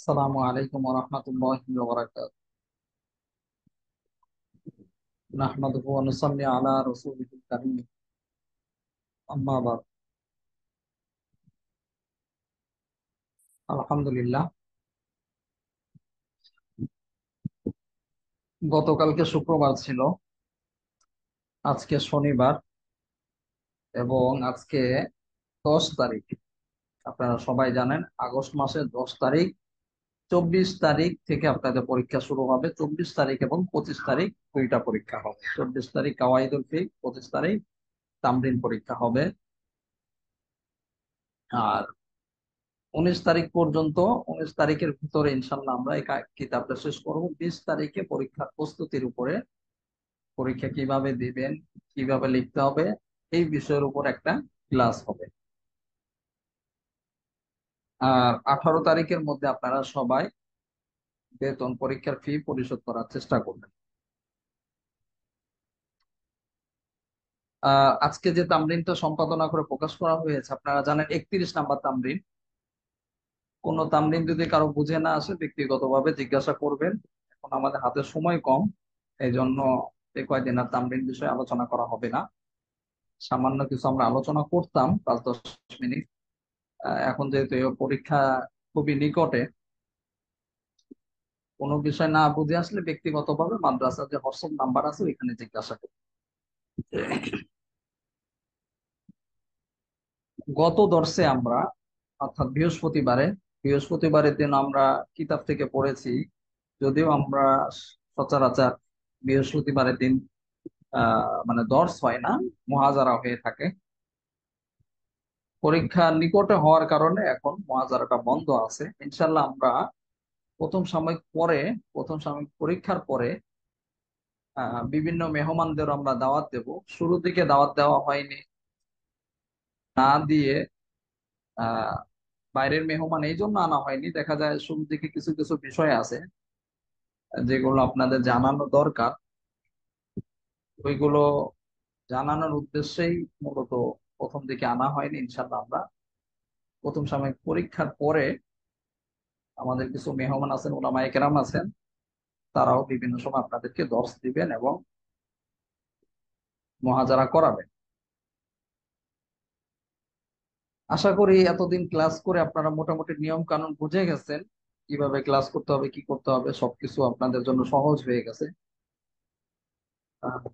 আসসালামু আলাইকুম ওয়া রাহমাতুল্লাহি ওয়া বারাকাতুহু। নাহমাদুহু ওয়া নুসাল্লি আলা রাসূলিহিল কারীম। আম্মা বাদ। আলহামদুলিল্লাহ। গতকালকে শুক্রবার ছিল, আজকে শনিবার এবং আজকে 10 তারিখ। আপনারা সবাই জানেন আগস্ট মাসের 10 তারিখ, 24 তারিখ থেকে আপনাদের পরীক্ষা শুরু হবে। 24 তারিখ এবং 25 তারিখ দুইটা পরীক্ষা হবে। 24 তারিখ কাওয়াইদুল ফিক, 25 তারিখ তামরিন পরীক্ষা হবে। আর 19 তারিখ পর্যন্ত, 19 তারিখের ভিতরে ইনশাল্লাহ আমরা এই কিতাবটা শেষ করব। 20 তারিখে পরীক্ষার প্রস্তুতির উপরে, পরীক্ষা কিভাবে দিবেন, কিভাবে লিখতে হবে, এই বিষয়ের উপর একটা ক্লাস হবে। আর 18 তারিখের মধ্যে আপনারা সবাই বেতন পরীক্ষার ফি পরিশোধ করার চেষ্টা করবেন। আজকে যে তামরিনটা সম্পাদনা করে প্রকাশ করা হয়েছে, আপনারা জানেন 31 নাম্বার তামরিন। কোন তামরিন যদি কারো বুঝে না আসে ব্যক্তিগতভাবে জিজ্ঞাসা করবেন। এখন আমাদের হাতে সময় কম, এই জন্য এই কয়দিন আর তামরিন বিষয়ে আলোচনা করা হবে না। সামান্য কিছু আমরা আলোচনা করতাম 5-10 মিনিট। এখন যেহেতু এই পরীক্ষা খুবই নিকটে, কোনো বিষয় না বুঝে আসলে ব্যক্তিগতভাবে মাদ্রাসার যে হোয়াটসঅ্যাপ নাম্বার আছে ওইখানে জিজ্ঞাসা করুন। গত দর্শে আমরা, অর্থাৎ বৃহস্পতিবারের দিন আমরা কিতাব থেকে পড়েছি। যদিও আমরা সচরাচর বৃহস্পতিবারের দিন মানে দর্শ হয় না, মুহাজারা হয়ে থাকে। পরীক্ষা নিকটে হওয়ার কারণে এখন মুহাজারাটা বন্ধ আছে। ইনশাল্লাহ আমরা প্রথম সাময়িক পরে, প্রথম সাময়িক পরীক্ষার পরে বিভিন্ন মেহমানদের আমরা দাওয়াত দেব। শুরুর দিকে দাওয়াত দেওয়া হয়নি, না দিয়ে আহ বাইরের মেহমান এই জন্য আনা হয়নি, দেখা যায় শুরুর দিকে কিছু কিছু বিষয় আছে যেগুলো আপনাদের জানানো দরকার। ওইগুলো জানানোর উদ্দেশ্যেই মূলত প্রথম দিকে আনা হয়নি। ইনশাল্লাহ আমরা প্রথম সাময়িক পরীক্ষার পরে আমাদের কিছু মেহমান আছেন, ওলামায়ে কেরাম আছেন, তারাও বিভিন্ন সময় আপনাদেরকে দর্শ দিবেন এবং মুহাজারা করাবেন। আশা করি এতদিন ক্লাস করে আপনারা মোটামুটি নিয়ম কানুন বুঝে গেছেন, কিভাবে ক্লাস করতে হবে, কি করতে হবে, সবকিছু আপনাদের জন্য সহজ হয়ে গেছে। আহ,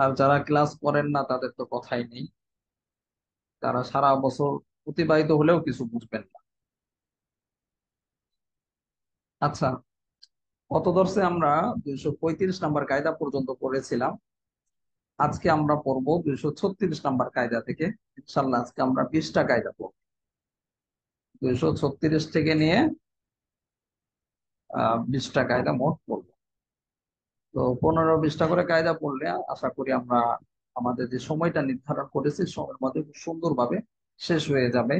আর যারা ক্লাস করেন না তাদের তো কথাই নেই, তারা সারা বছর অতিবাহিত হলেও কিছু বুঝবেন না। আচ্ছা, গত দর্শে আমরা 235 নাম্বার কায়দা পর্যন্ত পড়েছিলাম। আজকে আমরা পড়বো 236 নাম্বার কায়দা থেকে। ইনশাল্লাহ আজকে আমরা 20টা কায়দা পড়বো। 236 থেকে নিয়ে 20টা কায়দা মোট পড়বো। তো 15-20টা করে কায়দা পড়লে আশা করি আমরা আমাদের যে সময়টা নির্ধারণ করেছি সময়ের মধ্যে খুব সুন্দরভাবে শেষ হয়ে যাবে।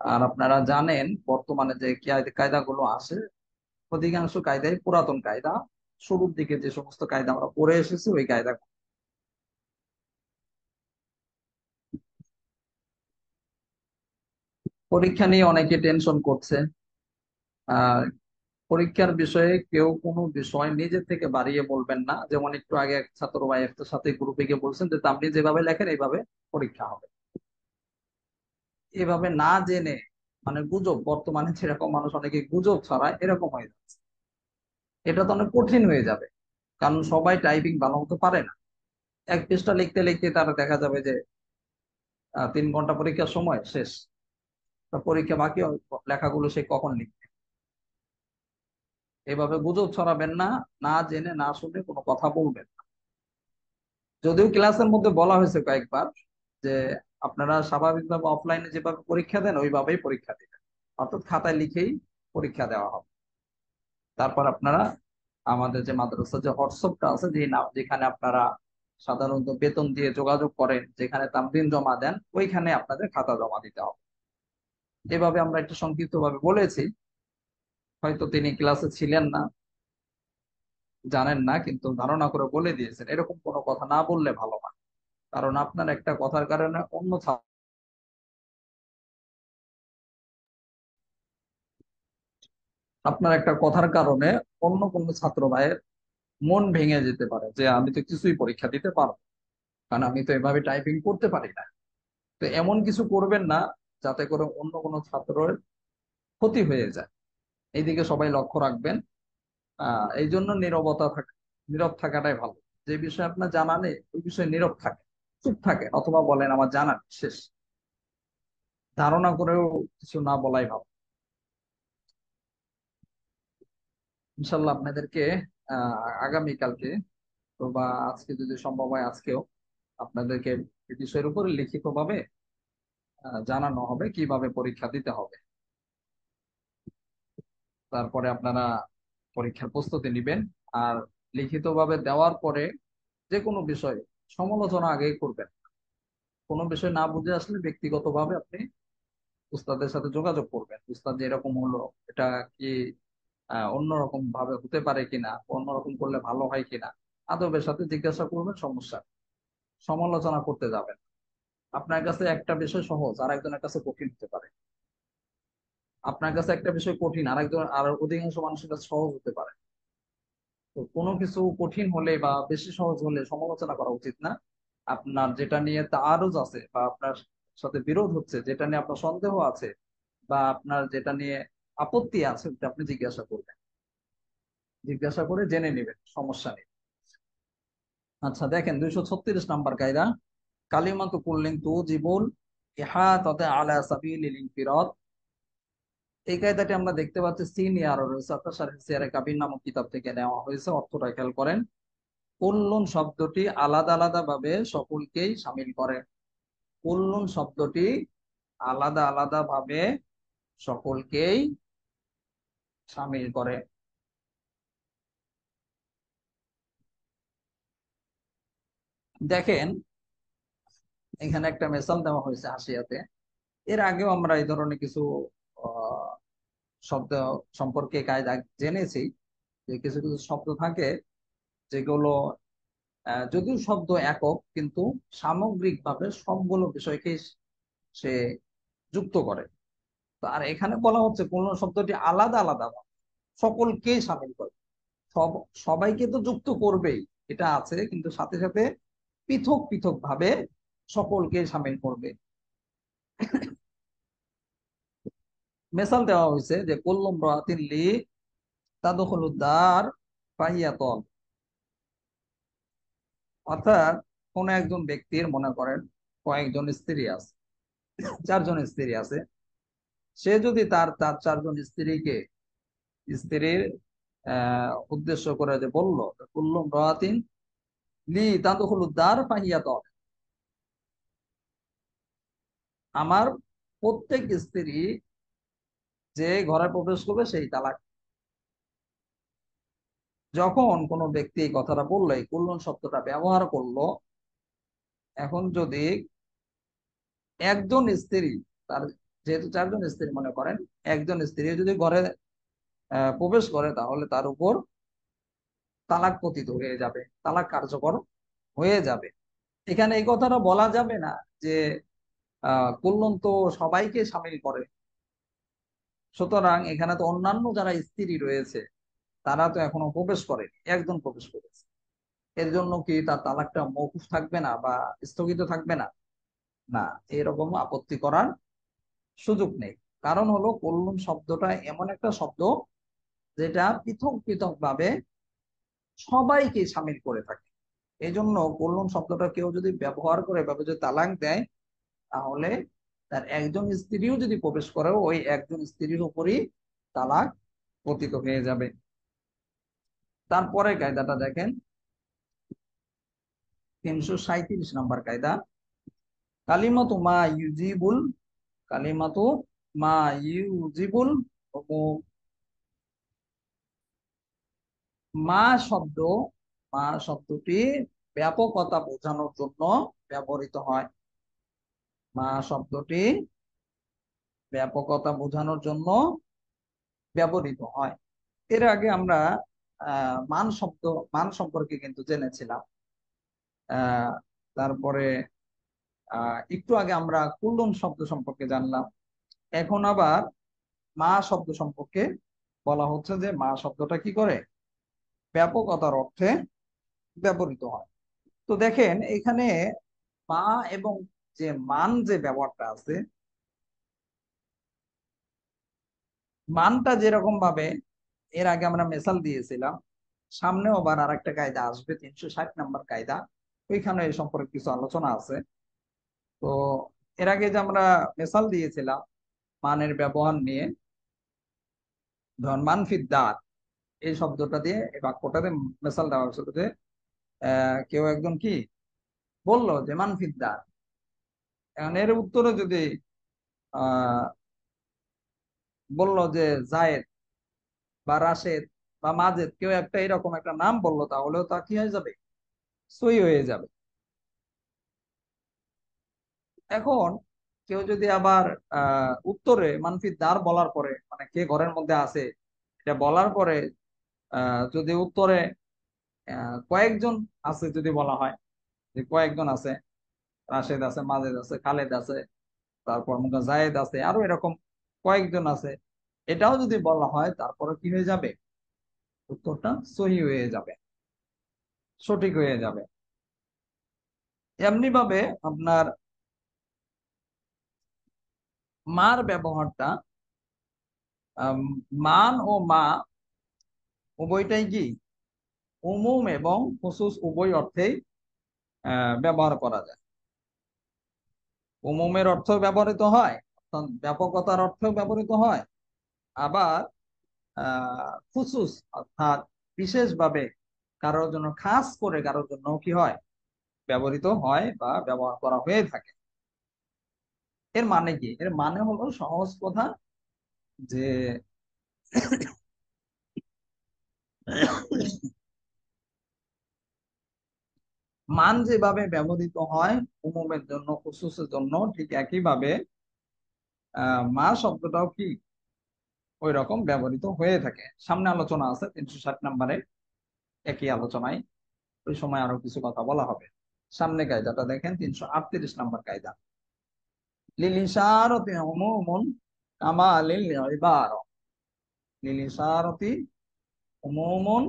আর আপনারা জানেন বর্তমানে যে কায়দাগুলো আছে, অধিকাংশ কায়দাই পুরাতন কায়দা। শুরুর দিকে যে সমস্ত কায়দা আমরা পড়ে এসেছি ওই কায়দা। পরীক্ষা নিয়ে অনেকে টেনশন করছে। আহ পরীক্ষার বিষয়ে কেউ কোনো বিষয় নিজে থেকে বাড়িয়ে বলবেন না। যেমন একটু আগে এক ছাত্র ভাই একটা সাথে গ্রুপে গিয়ে বলছেন যে আপনি যেভাবে লেখেন এইভাবে পরীক্ষা হবে। এভাবে না জেনে, মানে গুজব, বর্তমানে যেরকম মানুষ অনেকে গুজব ছড়ায় এরকম হয়ে যাচ্ছে। এটা তো অনেক কঠিন হয়ে যাবে, কারণ সবাই টাইপিং ভালো মতো পারে না। এক পৃষ্ঠা লিখতে লিখতে তারা দেখা যাবে যে 3 ঘন্টা পরীক্ষার সময় শেষ। তা পরীক্ষা বাকি লেখাগুলো সে কখন লিখবে? এভাবে গুজব ছড়াবেন না, না জেনে না শুনে কোনো কথা বলবেন না। যদিও ক্লাসের মধ্যে বলা হয়েছে কয়েকবার যে আপনারা স্বাভাবিকভাবে অফলাইনে যেভাবে পরীক্ষা দেন ওইভাবেই পরীক্ষা দিবেন, অর্থাৎ খাতায় লিখেই পরীক্ষা দেওয়া হবে। তারপর আপনারা আমাদের যে মাদ্রাসা যে হোয়াটসঅ্যাপটা আছে, যে যেখানে আপনারা সাধারণত বেতন দিয়ে যোগাযোগ করেন, যেখানে তামরিন জমা দেন, ওইখানে আপনাদের খাতা জমা দিতে হবে। এভাবে আমরা একটু সংক্ষিপ্ত ভাবে বলেছি। হয়তো তিনি ক্লাসে ছিলেন না, জানেন না, কিন্তু ধারণা করে বলে দিয়েছেন। এরকম কোনো কথা না বললে ভালো হয়, কারণ আপনার একটা কথার কারণে অন্য আপনার একটা কথার কারণে অন্য কোনো ছাত্র ভাইয়ের মন ভেঙে যেতে পারে যে আমি তো কিছুই পরীক্ষা দিতে পারবো, কারণ আমি তো এভাবে টাইপিং করতে পারি না। তো এমন কিছু করবেন না যাতে করে অন্য কোনো ছাত্রের ক্ষতি হয়ে যায়, এইদিকে সবাই লক্ষ্য রাখবেন। এই জন্য নীরব থাকাটাই ভালো। যে বিষয়ে আপনার জানা নেই ওই বিষয়ে নীরব থাকে, চুপ থাকেন, অথবা বলেন আমার জানা নেই, শেষ। ধারণা করেও কিছু না বলাই ভালো। ইনশাল্লাহ আপনাদেরকে আগামীকালকে বা আজকে যদি সম্ভব হয় আজকেও আপনাদেরকে এই বিষয়ের উপরে লিখিত ভাবে জানানো হবে কিভাবে পরীক্ষা দিতে হবে। তারপরে আপনারা পরীক্ষার প্রস্তুতি নেবেন। আর লিখিতভাবে দেওয়ার পরে যে কোনো বিষয়ে সমালোচনা আগেই করবেন। কোনো বিষয় না বুঝে আসলে ব্যক্তিগতভাবে আপনি উস্তাদের সাথে যোগাযোগ করবেন, উস্তাদ যে এরকম হলো, এটা কি অন্যরকম ভাবে হতে পারে কিনা, অন্যরকম করলে ভালো হয় কিনা, আদবের সাথে জিজ্ঞাসা করবেন, সমস্যা নেই। সমালোচনা করতে যাবেন। আপনার কাছে একটা বিষয় সহজ আর একজনের কাছে কঠিন হতে পারে। আপনার কাছে একটা বিষয় কঠিন আর অধিকাংশ মানুষের কাছে সহজ হতে পারে। তো কোনো কিছু কঠিন হলে বা বেশি সহজ হলে সমালোচনা করা উচিত না। আপনার যেটা নিয়ে তাআরুজ আছে বা আপনার সাথে বিরোধ হচ্ছে, যেটা নিয়ে আপনার সন্দেহ আছে বা আপনার যেটা নিয়ে আপত্তি আছে, ওটা আপনি জিজ্ঞাসা করবেন। জিজ্ঞাসা করে জেনে নেবেন, সমস্যা নেই। আচ্ছা দেখেন, 236 নাম্বার কায়দা, কালিমাতু কুল্লিন তুজিবুল ইহাতাতে আলা সাবিলিল ইনফিরাদ। এই কায়দাটি আমরা দেখতে পাচ্ছি সিনিয়র রয়েছে অর্থাৎ শারীফ সিয়ারে কাবির নামক কিতাব থেকে নেওয়া হয়েছে। অর্থটা খেয়াল করেন। কুল্লুন শব্দটি আলাদা আলাদা ভাবে সকলকেই শামিল করে। কুল্লুন শব্দটি আলাদা আলাদা ভাবে সকলকেই শামিল করে। দেখেন, এখানে একটা মেসাল দেওয়া হয়েছে হাসিয়াতে। এর আগেও আমরা এই ধরনের কিছু আহ, শব্দ সম্পর্কে কায়দা জেনেছি, যে কিছু কিছু শব্দ থাকে যেগুলো যদিও শব্দ একক কিন্তু সামগ্রিক ভাবে সবগুলো বিষয়কে সে যুক্ত করে। তো আর এখানে বলা হচ্ছে কোন শব্দটি আলাদা আলাদা ভাবে সকলকেই সামিল করে। সব সবাইকে তো যুক্ত করবেই, এটা আছে, কিন্তু সাথে সাথে পৃথক পৃথক ভাবে সকলকে সামিল করবে। মেসাল দেওয়া হয়েছে যে কুল্লুম রাতিন লি তাদখুলুদ দার ফাহিয়া তল। অর্থাৎ কোন একজন ব্যক্তির মনে করেন কয়েকজন স্ত্রী আছে, 4জন স্ত্রী আছে। সে যদি তার তার 4জন স্ত্রীর উদ্দেশ্য করে যে বলল কুল্লুম রাতিন লি তাদখুলুদ দার ফাহিয়া তল, আমার প্রত্যেক স্ত্রী যে ঘরে প্রবেশ করবে সেই তালাক। যখন কোনো ব্যক্তি এই কথাটা বললো, এই কুল্লুন শব্দটা ব্যবহার করলো, এখন যদি একজন স্ত্রী, তার যেহেতু 4জন স্ত্রী মনে করেন, একজন স্ত্রী যদি ঘরে প্রবেশ করে তাহলে তার উপর তালাক পতিত হয়ে যাবে, তালাক কার্যকর হয়ে যাবে। এখানে এই কথাটা বলা যাবে না যে কুল্লুন তো সবাইকে সামিল করে, সুতরাং এখানে তো অন্যান্য যারা স্ত্রী রয়েছে তারা তো এখনো প্রবেশ করেনি, একজন প্রবেশ করেছে, এর জন্য কি তার তালাকটা মওকুফ থাকবে না বা স্থগিত থাকবে না? না, এরকম আপত্তি করার সুযোগ নেই। কারণ হলো কল্লুম শব্দটা এমন একটা শব্দ যেটা পৃথক পৃথক ভাবে সবাইকে সামিল করে থাকে। এই জন্য কল্লুম শব্দটা কেউ যদি ব্যবহার করে এভাবে যদি তালাক দেয়, তাহলে তার একজন স্ত্রীও যদি প্রবেশ করে ওই একজন স্ত্রীর উপরই তালাক পতিত হয়ে যাবে। তারপরে কায়দাটা দেখেন, 337 নম্বর কায়দা, কালিমাতু মা ইউজিবুল কালিমাতু মা ইউজিবুল হুকুম। মা শব্দ মা শব্দটি ব্যাপকতা বোঝানোর জন্য ব্যবহৃত হয়। মা শব্দটি ব্যাপকতা বোঝানোর জন্য ব্যবহৃত হয়। এর আগে আমরা মান শব্দ, মান সম্পর্কে কিন্তু জেনেছিলাম। আহ তারপরে একটু আগে আমরা কুল্লুন শব্দ সম্পর্কে জানলাম। এখন আবার মা শব্দ সম্পর্কে বলা হচ্ছে যে মা শব্দটা কি করে, ব্যাপকতার অর্থে ব্যবহৃত হয়। তো দেখেন এখানে মা এবং যে মান যে ব্যবহারটা আছে, মানটা যেরকম ভাবে এর আগে আমরা মেসাল দিয়েছিলাম, সামনেও আবার আর একটা কায়দা আসবে 360 নম্বর কায়দা, ওইখানে এই সম্পর্কে কিছু আলোচনা আছে। তো এর আগে যে আমরা মেসাল দিয়েছিলাম মানের ব্যবহার নিয়ে, ধর মানফিদ্দার এই শব্দটা দিয়ে এই বাক্যটাতে মেসাল দেওয়া হয়েছিল যে কেউ একজন কি বললো যে মানফিদ্দার। এখন এর উত্তরে যদি আহ বললো যে জায়েদ বা রাশেদ বা মাজেদ, কেউ একটা এরকম একটা নাম বললো, তাহলেও তা কি হয়ে যাবে, সই হয়ে যাবে। এখন কেউ যদি আবার উত্তরে মানফি দার বলার পরে, মানে কে ঘরের মধ্যে আছে এটা বলার পরে যদি উত্তরে কয়েকজন আছে যদি বলা হয়, যে কয়েকজন আছে, রাশেদ আছে, মাজেদ আছে, খালেদ আছে, তারপর মুখা জায়েদ আছে, আরো এরকম কয়েকজন আছে, এটাও যদি বলা হয়, তারপরে কি হয়ে যাবে, উত্তরটা সহি হয়ে যাবে, সঠিক হয়ে যাবে। এমনি ভাবে আপনার মার ব্যবহারটা আম, মান ও মা উভয়টাই কি উমুম এবং খুসুস উভয় অর্থেই ব্যবহার করা যায়। উমুমের অর্থ ব্যবহৃত হয়, অর্থাৎ ব্যাপকতার অর্থেও ব্যবহৃত হয়, আবার খুসুস অর্থাৎ বিশেষভাবে কারোর জন্য, খাস করে কারোর জন্য কি হয়, ব্যবহৃত হয় বা ব্যবহার করা হয়ে থাকে। এর মানে কি, এর মানে হলো সহজ কথা, যে মান যেভাবে ব্যবহৃত হয় উমুমের জন্য খুসুসের জন্য, ঠিক একইভাবে মা শব্দটাও কি ওই রকম ব্যবহৃত হয়ে থাকে। সামনে আলোচনা আছে 360 নম্বরে, একই আলোচনায় ওই সময় আরো কিছু কথা বলা হবে। সামনে কায়দাটা দেখেন, 338 নম্বর কায়দা, লিল ইশারাতি উমুমুন কামা লিল ইবারা। লিল ইশারাতি উমুমুন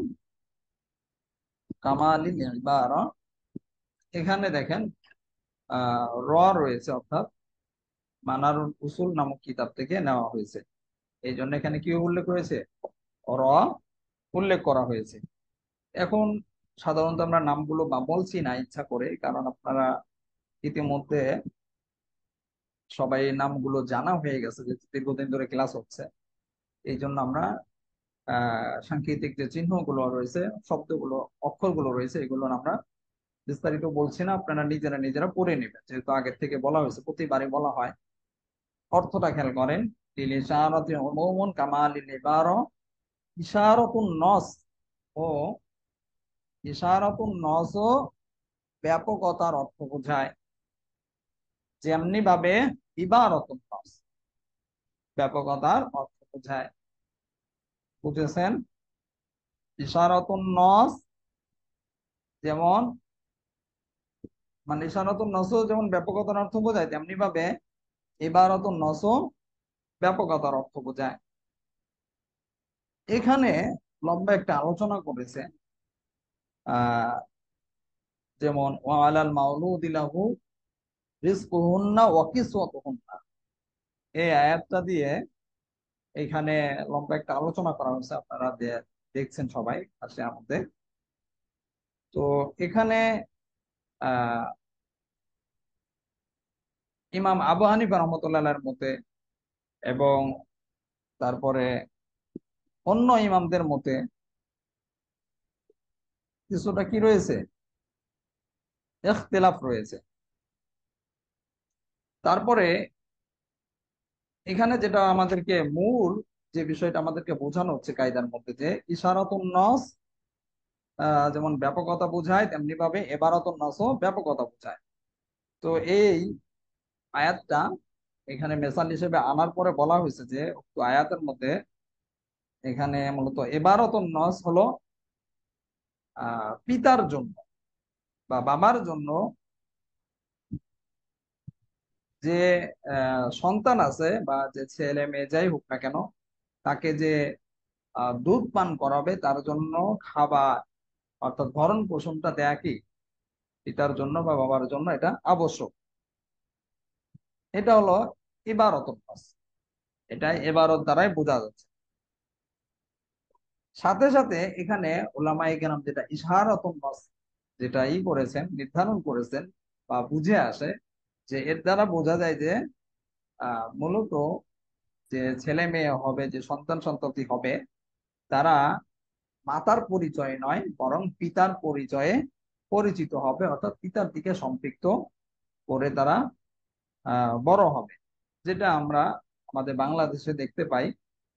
কামা লিল ইবারা। এখানে দেখেন র রয়েছে, অর্থাৎ মানারুল উসুল নামক কিতাব থেকে নেওয়া হয়েছে। এই জন্য এখানে কি উল্লেখ হয়েছে, র উল্লেখ করা হয়েছে। এখন সাধারণত আমরা নামগুলো বা বলছি না ইচ্ছা করে, কারণ আপনারা ইতিমধ্যে সবাই এই নামগুলো জানা হয়ে গেছে, যে দীর্ঘদিন ধরে ক্লাস হচ্ছে। এই জন্য আমরা সাংকেতিক যে চিহ্নগুলো রয়েছে, শব্দগুলো, অক্ষরগুলো রয়েছে, এগুলো আমরা বিস্তারিত বলছি না, আপনারা নিজেরা নিজেরা পড়ে নেবেন, যেহেতু আগের থেকে বলা হয়েছে, প্রতিবারই বলা হয়। অর্থটা খেয়াল করেন, লিল ইশারাতি উমুমুন কামা লিল ইবারা। ইশারাতুন নস ও ইশারাতুন নস ও ব্যাপকতার অর্থ বোঝায়, যেমনি ভাবে ইবারাতুন নস ব্যাপকতার অর্থ বোঝায়। বুঝেছেন? ইশারাতুন নস যেমন, মানে ইশারাতুন নস যেমন ব্যাপকতার অর্থ বোঝায়, তেমনি ভাবে ইবারাতুন নস ব্যাপকতার অর্থ বোঝায়। এখানে লম্বা একটা আলোচনা করেছে, আহ যেমন ওয়ালাল মাউলুদি লাহু রিজকুহুন্না ওয়া কিসওয়াতুহুন্না, এই আয়াতটা দিয়ে এখানে লম্বা একটা আলোচনা করা হয়েছে, আপনারা দেখছেন সবাই আসে মধ্যে। তো এখানে আহ ইমাম আবু হানিফা রহমতুল্লাহর মতে এবং তারপরে অন্য ইমামদের মতে কিছুটা কি রয়েছে, ইখতিলাফ রয়েছে। তারপরে এখানে যেটা আমাদেরকে মূল যে বিষয়টা আমাদেরকে বোঝানো হচ্ছে কায়দার মধ্যে, যে ইশারাতুন নস যেমন ব্যাপকতা বোঝায়, তেমনি ভাবে এবারাতুন নসও ব্যাপকতা বোঝায়। তো এই আয়াতটা এখানে মেসাল হিসেবে আনার পরে বলা হয়েছে যে উক্ত আয়াতের মধ্যে এখানে মূলত এবারাতুন নস হলো পিতার জন্য বা বাবার জন্য, যে সন্তান আছে বা যে ছেলে মেয়ে যাই হোক না কেন, তাকে যে দুধ পান করাবে তার জন্য খাবার অর্থাৎ ভরণ পোষণটা দেয়া কি পিতার জন্য বা বাবার জন্য এটা আবশ্যক। এটা হলো ইবারত নাস, এটা এবারত দ্বারাই বোঝা যাচ্ছে। সাথে সাথে এখানে ওলামায়ে কেরাম যেটা ইশারাতুন নাস যেটা করেছেন, নির্ধারণ করেছেন বা বুঝে আসে, যে এর দ্বারা বোঝা যায় যে মূলত যে ছেলে মেয়ে হবে, যে সন্তান সন্ততি হবে, তারা মাতার পরিচয় নয় বরং পিতার পরিচয়ে পরিচিত হবে, অর্থাৎ পিতার দিকে সম্পৃক্ত করে তারা বড় হবে। যেটা আমরা আমাদের বাংলাদেশে দেখতে পাই,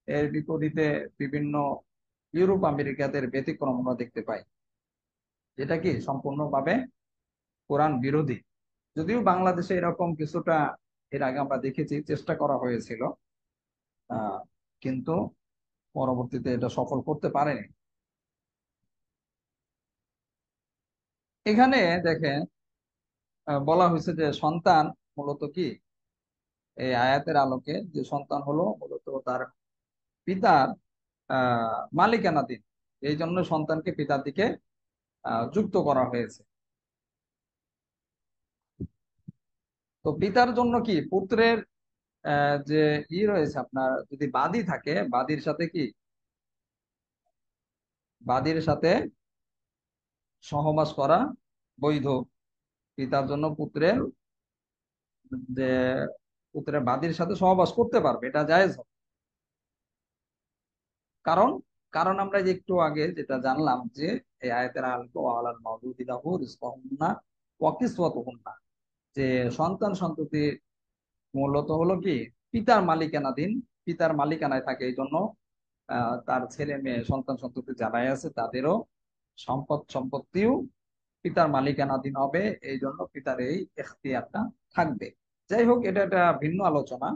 এর বিপরীতে বিভিন্ন ইউরোপ আমেরিকাদের ব্যতিক্রম আমরা দেখতে পাই, যেটা কি সম্পূর্ণভাবে কোরআন বিরোধী। যদিও বাংলাদেশে এরকম কিছুটা এর আগে আমরা দেখেছি, চেষ্টা করা হয়েছিল, আহ কিন্তু পরবর্তীতে এটা সফল করতে পারেনি। এখানে দেখেন বলা হয়েছে যে সন্তান মূলত কি, এই আয়াতের আলোকে যে সন্তান হলো মূলত তার পিতার মালিকানাধীন। এই জন্য সন্তানকে পিতার দিকে যুক্ত করা হয়েছে। তো পিতার জন্য কি পুত্রের যে রয়েছে, আপনার যদি বাদী থাকে, বাদীর সাথে কি, বাদীর সাথে সহবাস করা বৈধ। পিতার জন্য পুত্রের যে পুত্রের বাদীর সাথে সহবাস করতে পারবে, এটা জায়েজ হবে। কারণ কারণ আমরা যে একটু আগে যেটা জানলাম যে এই আয়াতের আলকো আলাল মাউলুদি লাহু রিজকুহুন্না ওয়া কিসওয়াতুহুন্না, যে সন্তান সন্ততি মূলত হলো কি পিতার মালিকানাধীন, পিতার মালিকানায় থাকে। এই জন্য তার ছেলে মেয়ে সন্তান সন্ততি যারাই আছে তাদেরও সম্পদ সম্পত্তিও পিতার মালিকানাধীন হবে। এই জন্য পিতার এই এখতিয়ারটা থাকবে। যাই হোক, এটা একটা ভিন্ন আলোচনা।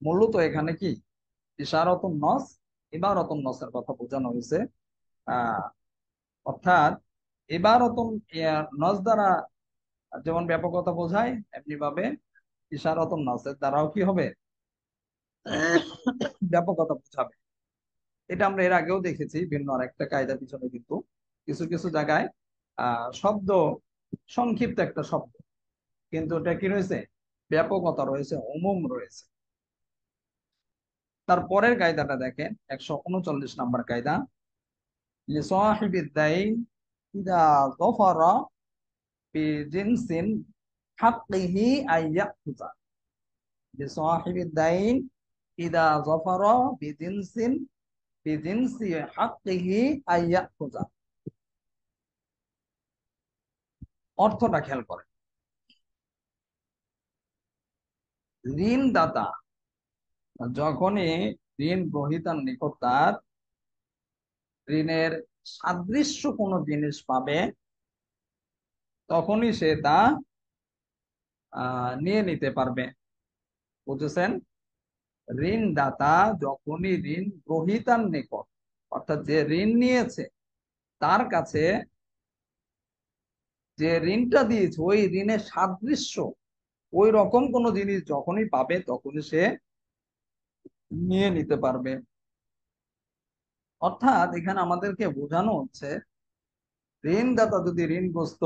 মূলত এখানে কি ইশারাতুন নস, ইবারাতুন নসের কথা বোঝানো হয়েছে। আহ অর্থাৎ ইবারাতুন নস দ্বারা যেমন ব্যাপকতা বোঝায়, এমনি ভাবে ইশারাতুন নসের দ্বারাও কি হবে, ব্যাপকতা বোঝাবে। এটা আমরা এর আগেও দেখেছি ভিন্ন আরেকটা কায়দা পিছনে, কিন্তু কিছু কিছু জায়গায় শব্দ সংক্ষিপ্ত একটা শব্দ, কিন্তু এটা কি রয়েছে, ব্যাপকতা রয়েছে, উমুম রয়েছে। তারপরের কায়দাটা দেখেন, 139 নম্বর কায়দা, লিসাহিবিদ দাইন ইদা যাফারা বিজিনসিন হাক্কিহি আইয়াখুযা। লিসাহিবিদ দাইন ইদা যাফারা বিজিনসি হাক্কিহি আইয়াখুযা। অর্থটা খেয়াল করেন। ঋণদাতা যখনই ঋণ গ্রহীতার নিকট তার ঋণের সাদৃশ্য কোনো জিনিস পাবে, তখনই সে তা নিয়ে নিতে পারবে। বুঝেছেন? ঋণদাতা যখনই ঋণ গ্রহীতার নিকট, অর্থাৎ যে ঋণ নিয়েছে তার কাছে যে ঋণটা দিয়েছে ওই ঋণের সাদৃশ্য ওই রকম কোন জিনিস যখনই পাবে, তখনই সে নিয়ে নিতে পারবে। অর্থাৎ এখানে আমাদেরকে বোঝানো হচ্ছে, ঋণদাতা যদি ঋণগ্রস্ত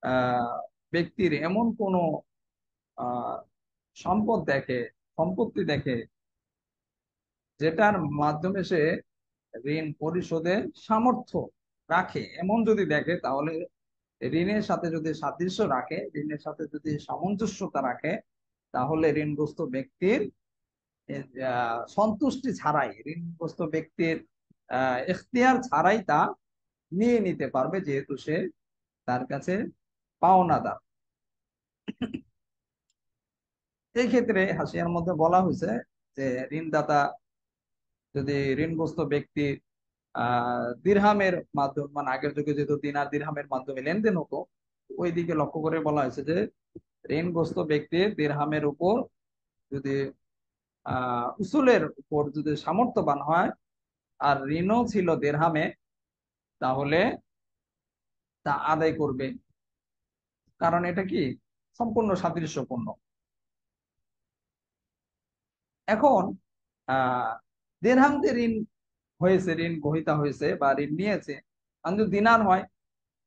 আহ ব্যক্তির এমন কোন আহ সম্পদ দেখে, সম্পত্তি দেখে, যেটার মাধ্যমে সে ঋণ পরিশোধের সামর্থ্য রাখে, এমন যদি দেখে, তাহলে ঋণের সাথে যদি সাদৃশ্য রাখে, ঋণের সাথে যদি সামঞ্জস্যতা রাখে, তাহলে ঋণগ্রস্ত ব্যক্তির সন্তুষ্টি ছাড়াই, ঋণগ্রস্ত ব্যক্তির এখতিয়ার ছাড়াই তা নিয়ে নিতে পারবে, যেহেতু সে তার কাছে পাওনাদার। এই ক্ষেত্রে হাসিয়ার মধ্যে বলা হয়েছে যে ঋণদাতা যদি ঋণগ্রস্ত ব্যক্তি দিরহামের মাধ্যমে, মানে আগের যুগে যেহেতু দিনার দিরহামের মাধ্যমে লেনদেন হতো, ওই দিকে লক্ষ্য করে বলা হয়েছে যে ঋণগ্রস্ত ব্যক্তির দিরহামের উপর যদি উসুলের উপর যদি সামর্থ্যবান হয় আর ঋণও ছিল দিরহামে, তাহলে তা আদায় করবে। কারণ এটা কি সম্পূর্ণ সাদৃশ্যপূর্ণ। এখন আহ দিরহাম দিয়ে ঋণ হয়েছে, ঋণ গ্রহীতা হয়েছে বা ঋণ নিয়েছে, আর যদি দিনার হয়,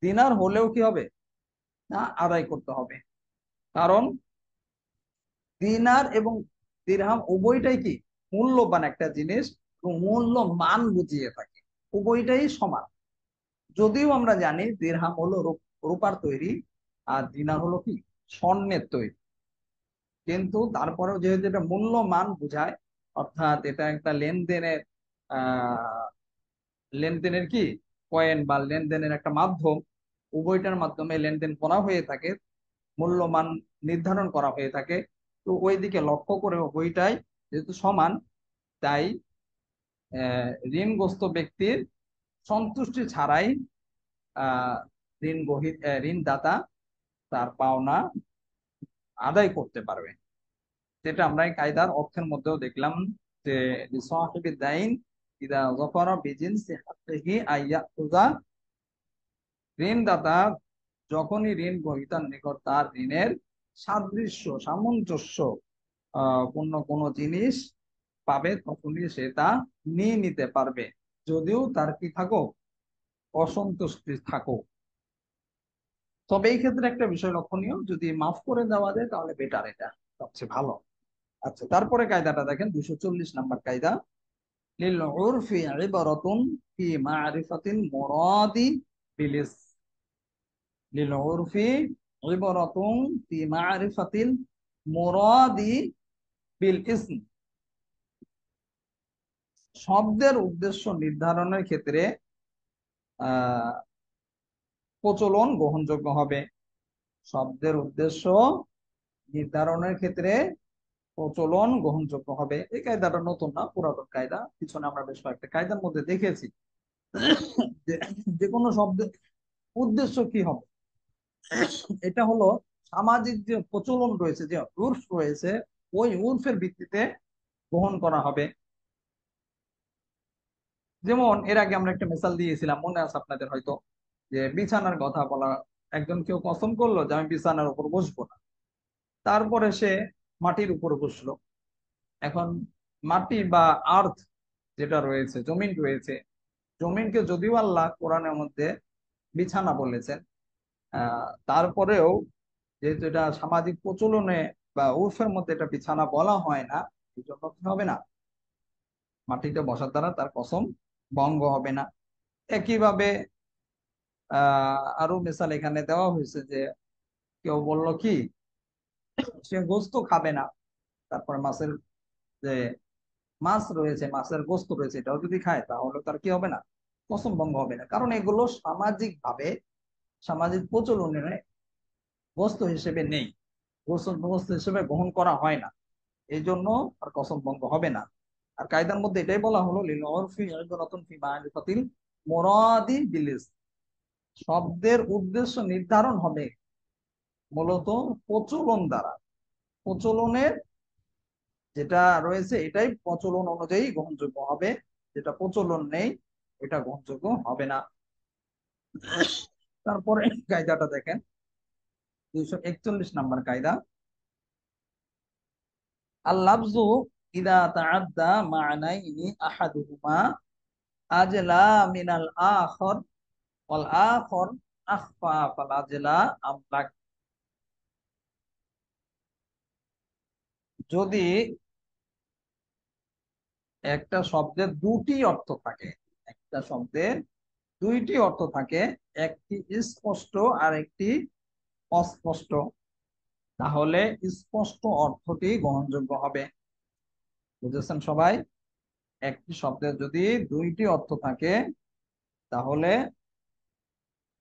দিনার হলেও কি হবে না, আদায় করতে হবে। কারণ দিনার এবং দিরহাম উভয়টাই কি মূল্যবান একটা জিনিস, এবং মূল্য মান বুঝিয়ে থাকে, উভয়টাই সমান। যদিও আমরা জানি দিরহাম হলো রূপার তৈরি, আর দিনার হলো কি স্বর্ণের তৈরি, কিন্তু তারপরেও যেহেতু এটা মূল্যমান বোঝায়, অর্থাৎ এটা একটা লেনদেনের আহ লেনদেনের কি কয়েন বা লেনদেনের একটা মাধ্যম, উভয়টার মাধ্যমে লেনদেন করা হয়ে থাকে, মূল্যমান নির্ধারণ করা হয়ে থাকে। তো ওই দিকে লক্ষ্য করে উভয়টাই যেহেতু সমান, তাই ঋণগ্রস্ত ব্যক্তির সন্তুষ্টি ছাড়াই আহ ঋণদাতা তার পাওনা আদায় করতে পারবে। যেটা আমরা এই কায়দার অর্থের মধ্যেও দেখলাম যে লিসাহিবিদ দাইন ইদা যাফারা বিজিনসি হাক্কিহি আইয়াখুযা, ঋণদাতা যখনই ঋণ গ্রহীতার নিকট তার ঋণের সাদৃশ্য সামঞ্জস্য পূর্ণ কোনো জিনিস পাবে, তখনই সে তা নিয়ে নিতে পারবে, যদিও তার কি থাকো অসন্তুষ্টি থাকো। তবে এই ক্ষেত্রে একটা বিষয় লক্ষণীয়, যদি মাফ করে দেওয়া যায় তাহলে বেটার, এটা সবচেয়ে ভালো। আচ্ছা, তারপরে কায়দাটা দেখেন, 240 নম্বর কায়দা। লিল উরফি ইবারাতুন ফি মারিফাতিল মুরাদি বিলিস। লিল উরফি ইবারাতুন ফি মারিফাতিল মুরাদি বিল ইসম। শব্দের উদ্দেশ্য নির্ধারণের ক্ষেত্রে আহ প্রচলন গ্রহণযোগ্য হবে। শব্দের উদ্দেশ্য নির্ধারণের ক্ষেত্রে প্রচলন গ্রহণযোগ্য হবে। এই কায়দাটা নতুন না, পুরাতন কায়দা, পিছনে আমরা বেশ কয়েকটা কায়দার মধ্যে দেখেছি যে যে কোনো শব্দের উদ্দেশ্য কি হবে, এটা হলো সামাজিক যে প্রচলন রয়েছে, যে উর্ফ রয়েছে, ওই উর্ফের ভিত্তিতে গ্রহণ করা হবে। যেমন এর আগে আমরা একটা মিসাল দিয়েছিলাম, মনে আছে আপনাদের হয়তো, যে বিছানার কথা বলা। একজন কেউ কসম করলো যে আমি বিছানার উপর বসবো না, তারপরে সে মাটির উপর বসলো। এখন মাটি বা আর্থ যেটা রয়েছে, জমিন রয়েছে, জমিনকে যদিও আল্লাহ কোরআনের মধ্যে বিছানা বলেছেন, তারপরেও যেহেতু এটা সামাজিক প্রচলনে বা উর্ফের মধ্যে এটা বিছানা বলা হয় না, এই জন্য কি হবে না, মাটিতে বসার দ্বারা তার কসম ভঙ্গ হবে না। একইভাবে আরো মিসাল এখানে দেওয়া হয়েছে যে কেউ বলল কি সে গোস্ত খাবে না, তারপর মাছের যে মাছ রয়েছে, মাছের গোস্ত রয়েছে, এটাও যদি খায় তাহলে তার কি হবে না, কসম ভঙ্গ হবে না। কারণ এগুলো সামাজিক ভাবে, সামাজিক প্রচলনে বস্তু হিসেবে নেই, বস্তু হিসেবে গ্রহণ করা হয় না, এই জন্য আর কসম ভঙ্গ হবে না। আর কায়দার মধ্যে এটাই বলা হলো লিল উরফি ইবারাতুন ফি মারিফাতিল মুরাদি বিলিস। শব্দের উদ্দেশ্য নির্ধারণ হবে মূলত প্রচলন দ্বারা, প্রচলনের যেটা রয়েছে এটাই প্রচলন অনুযায়ী গ্রহণযোগ্য হবে, যেটা প্রচলন নেই এটা গ্রহণযোগ্য হবে না। তারপরে কায়দাটা দেখেন, 241 নম্বর কায়দা। আল লাফজু ইদা তাআদ্দা মা'নাইনি আহাদুহুমা আজলা মিনাল আখর ওয়াল আখর আখফা ফাল আজলা আমলাক। যদি একটা শব্দের দুটি অর্থ থাকে, একটা শব্দের দুইটি অর্থ থাকে, একটি স্পষ্ট আর একটি অস্পষ্ট, তাহলে স্পষ্ট অর্থটি গ্রহণযোগ্য হবে। বুঝেছেন সবাই? একটি শব্দের যদি দুইটি অর্থ থাকে, তাহলে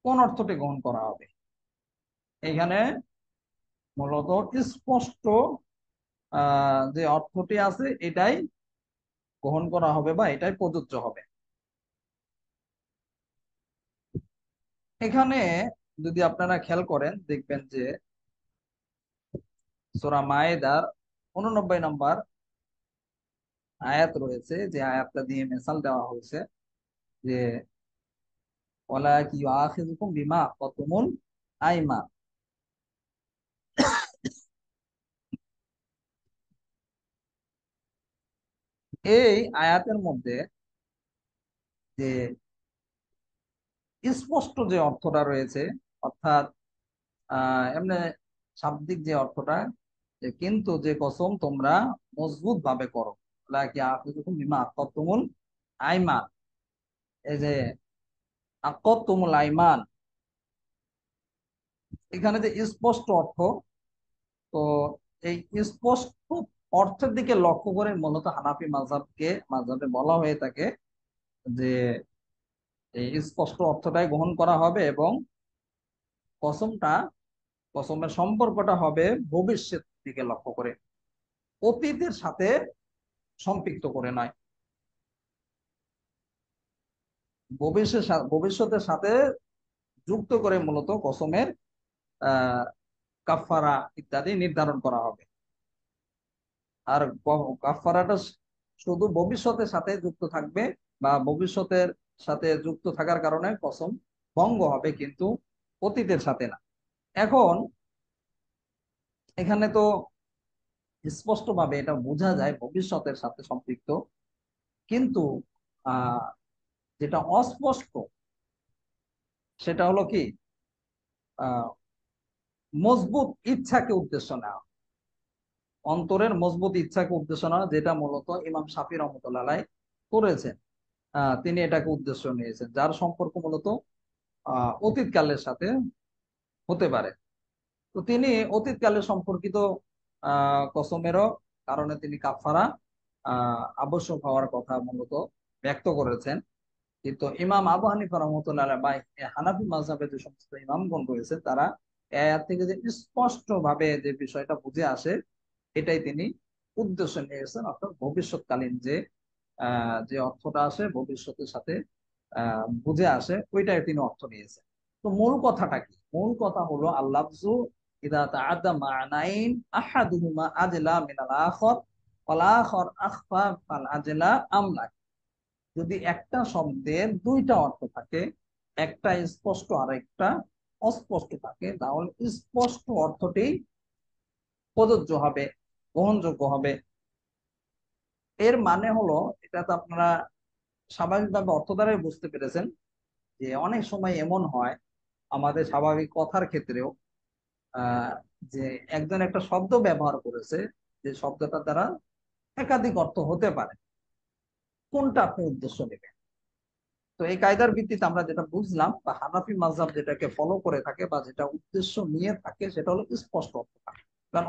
কোন অর্থটি গ্রহণ করা হবে? এখানে মূলত স্পষ্ট যে অর্থটি আছে এটাই গ্রহণ করা হবে বা এটাই প্রযোজ্য হবে। এখানে যদি আপনারা খেয়াল করেন দেখবেন যে সূরা মায়েদার 89 নম্বর আয়াত রয়েছে, যে আয়াতটা দিয়ে মেসাল দেওয়া হয়েছে যে ওয়ালা ইউআখিযুকুম বিমা আকাতুমুল আইমান। এই আয়াতের মধ্যে যে স্পষ্ট যে অর্থটা রয়েছে, অর্থাৎ এমনি শাব্দিক যে অর্থটা, যে কিন্তু যে কসম তোমরা মজবুত ভাবে করো, লাকি আখিযুকুম বিমা আকাদতুমুল আইমান। এই যে আকাদতুমুল আইমান, এখানে যে স্পষ্ট অর্থ, তো এই স্পষ্ট অর্থের দিকে লক্ষ্য করে মূলত হানাফি মাযহাবে বলা হয়ে থাকে যে এই স্পষ্ট অর্থটাই গ্রহণ করা হবে, এবং কসমটা, কসমের সম্পর্কটা হবে ভবিষ্যৎ দিকে লক্ষ্য করে, অতীতের সাথে সম্পৃক্ত করে নয়, ভবিষ্যতের সাথে যুক্ত করে মূলত কসমের আহ কাফারা ইত্যাদি নির্ধারণ করা হবে। আর কাফারাটা শুধু ভবিষ্যতের সাথে যুক্ত থাকবে, বা ভবিষ্যতের সাথে যুক্ত থাকার কারণে কসম ভঙ্গ হবে, কিন্তু অতীতের সাথে না। এখন এখানে তো স্পষ্ট ভাবে এটা বোঝা যায় ভবিষ্যতের সাথে সম্পৃক্ত, কিন্তু আহ যেটা অস্পষ্ট সেটা হলো কি, আহ মজবুত ইচ্ছাকে উদ্দেশ্য নেওয়া, অন্তরের মজবুত ইচ্ছাকে উদ্দেশ্য নেওয়া, যেটা মূলত ইমাম শাফি রহমতুল্লাহ আলাইহ করেছেন। তিনি এটাকে উদ্দেশ্য নিয়েছেন, যার সম্পর্ক মূলত অতীতকালের সাথে হতে পারে। তো তিনি অতীতকালে সম্পর্কিত কসমেরও কারণে তিনি কাফারা আবশ্যক হওয়ার কথা মূলত ব্যক্ত করেছেন। কিন্তু ইমাম আবু হানিফা রহমতুল্লাহ আলাইহ বা হানাফি মাযহাবে যে সমস্ত ইমামগণ রয়েছে, তারা এই আয়াত থেকে যে স্পষ্ট ভাবে যে বিষয়টা বুঝে আসে, এটাই তিনি উদ্দেশ্য নিয়েছেন, অর্থাৎ ভবিষ্যৎকালীন যে যে অর্থটা আসে ভবিষ্যতের সাথে বুঝে আসে, ওইটাই তিনি অর্থ নিয়েছেন। তো মূল কথাটা কি? মূল কথা হলো আল্লাফজু ইদা তাআদ্দা মা'নাইন আহাদুহুমা আজলা মিনাল আখর ওয়াল আখর আখফা ফাল আজলা আমলা। যদি একটা শব্দের দুইটা অর্থ থাকে, একটা স্পষ্ট আর একটা অস্পষ্ট থাকে, তাহলে স্পষ্ট অর্থটি প্রযোজ্য হবে, গ্রহণযোগ্য হবে। এর মানে হলো, এটা তো আপনারা স্বাভাবিকভাবে অর্থ দ্বারাই বুঝতে পেরেছেন, যে অনেক সময় এমন হয় আমাদের স্বাভাবিক কথার ক্ষেত্রেও, আহ যে একজন একটা শব্দ ব্যবহার করেছে, যে শব্দটা দ্বারা একাধিক অর্থ হতে পারে, কোনটা আপনি উদ্দেশ্য নেবেন? তো এই কায়দার ভিত্তিতে আমরা যেটা বুঝলাম, বা হানাফি মাযহাব যেটাকে ফলো করে থাকে বা যেটা উদ্দেশ্য নিয়ে থাকে, সেটা হলো স্পষ্ট অর্থটা। কারণ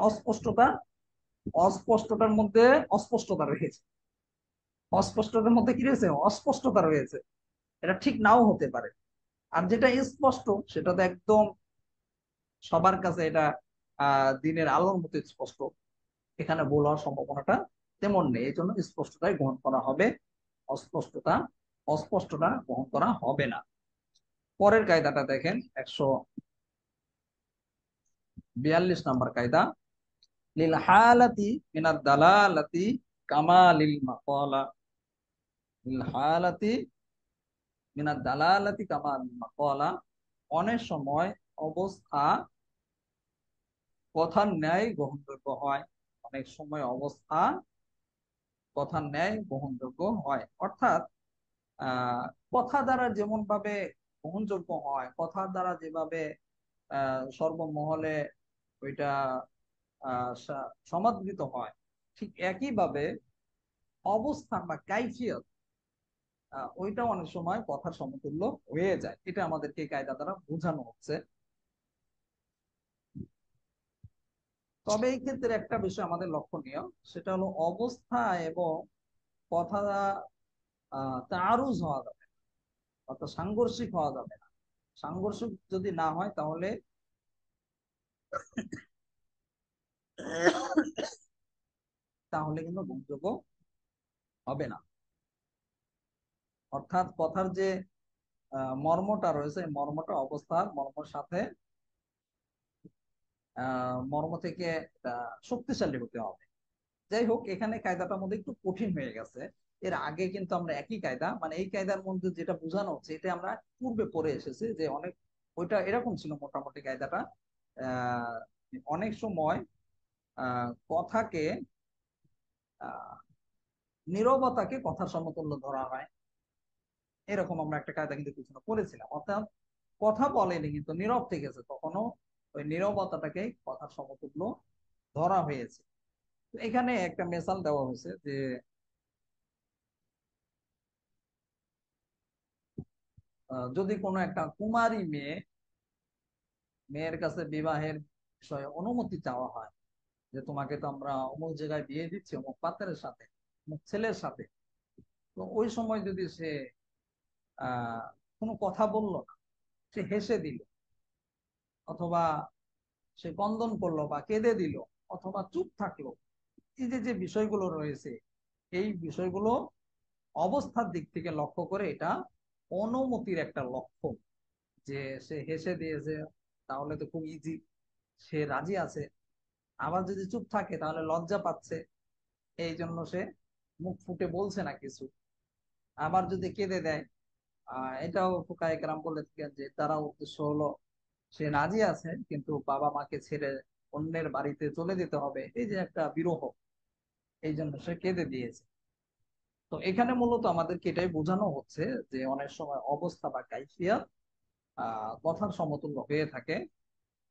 অস্পষ্টতার মধ্যে অস্পষ্টতা রয়েছে, অস্পষ্টতার মধ্যে কি রয়েছে? অস্পষ্টতা রয়েছে। এটা ঠিক নাও হতে পারে। আর যেটা স্পষ্ট, সেটা তো একদম সবার কাছে এটা দিনের আলোর মতো স্পষ্ট, এখানে ভুল হওয়ার সম্ভাবনাটা তেমন নেই। এই জন্য স্পষ্টতাই গ্রহণ করা হবে, অস্পষ্টতা অস্পষ্টতা গ্রহণ করা হবে না। পরের কায়দাটা দেখেন, 142 নম্বর কায়দা, লিল হালাতি মিনাদ দালালাতি কামালিল মাকালা। লিল হালাতি মিনাদ দালালাতি কামালিল মাকালা, অনেক সময় অবস্থা কথার ন্যায় গ্রহণযোগ্য হয়, অনেক সময় অবস্থা কথার ন্যায় গ্রহণযোগ্য হয়। অর্থাৎ আহ কথা দ্বারা যেমন ভাবে গ্রহণযোগ্য হয়, কথা দ্বারা যেভাবে সর্বমহলে ওইটা সমাদৃত হয়, ঠিক একইভাবে অবস্থান বা কাইফিয়ত ওইটা অনেক সময় কথার সমতুল্য হয়ে যায়। এটা আমাদেরকে এই কায়দা দ্বারা বোঝানো হচ্ছে। তবে এই ক্ষেত্রে একটা বিষয় আমাদের লক্ষণীয়, সেটা হলো অবস্থা এবং কথা তারুজ হওয়া যাবে না, অর্থাৎ সাংঘর্ষিক হওয়া যাবে না। সাংঘর্ষিক যদি না হয়, তাহলে তাহলে কিন্তু গ্রহণযোগ্য হবে না। অর্থাৎ কথার যে মর্মটা রয়েছে, এই মর্মটা অবস্থার মর্মের সাথে মর্ম থেকে শক্তিশালী হতে হবে। যাই হোক, এখানে কায়দাটার মধ্যে একটু কঠিন হয়ে গেছে। এর আগে কিন্তু আমরা একই কায়দা, মানে এই কায়দার মধ্যে যেটা বোঝানো হচ্ছে, এটা আমরা পূর্বে পড়ে এসেছি, যে অনেক ওইটা এরকম ছিল মোটামুটি কায়দাটা। আহ অনেক সময় কথাকে আহ নীরবতাকে কথার সমতুল্য ধরা হয়, এরকম আমরা একটা কায়দা কিন্তু পিছনে পড়েছিলাম। অর্থাৎ কথা বলেনি কিন্তু নীরব থেকেছে, তখনও ওই নীরবতাটাকে কথার সমতুল্য ধরা হয়েছে। তো এখানে একটা মেসাল দেওয়া হয়েছে যে যদি কোনো একটা কুমারী মেয়ের কাছে বিবাহের বিষয়ে অনুমতি চাওয়া হয়, যে তোমাকে তো আমরা অমুক জায়গায় বিয়ে দিচ্ছি অমুক পাত্রের সাথে, অমুক ছেলের সাথে, তো ওই সময় যদি সে আহ কোনো কথা বললো না, সে হেসে দিল, অথবা সে কন্দন করলো বা কেঁদে দিল, অথবা চুপ থাকলো, এই যে যে বিষয়গুলো রয়েছে, এই বিষয়গুলো অবস্থার দিক থেকে লক্ষ্য করে এটা অনুমতির একটা লক্ষণ। যে সে হেসে দিয়েছে তাহলে তো খুব ইজি, সে রাজি আছে। আবার যদি চুপ থাকে তাহলে লজ্জা পাচ্ছে, এই জন্য সে মুখ ফুটে বলছে না কিছু। আবার যদি কেঁদে দেয়, এটাও ফুকায়ে কেরাম বলে থাকেন যে তারা উদ্দেশ্য হলো সে রাজি আছে কিন্তু বাবা মাকে ছেড়ে অন্যের বাড়িতে চলে যেতে হবে, এই যে একটা বিরহ, এই জন্য সে কেঁদে দিয়েছে। তো এখানে মূলত আমাদেরকে এটাই বোঝানো হচ্ছে যে অনেক সময় অবস্থা বা কাইফিয়াত কথার সমতুল্য হয়ে থাকে।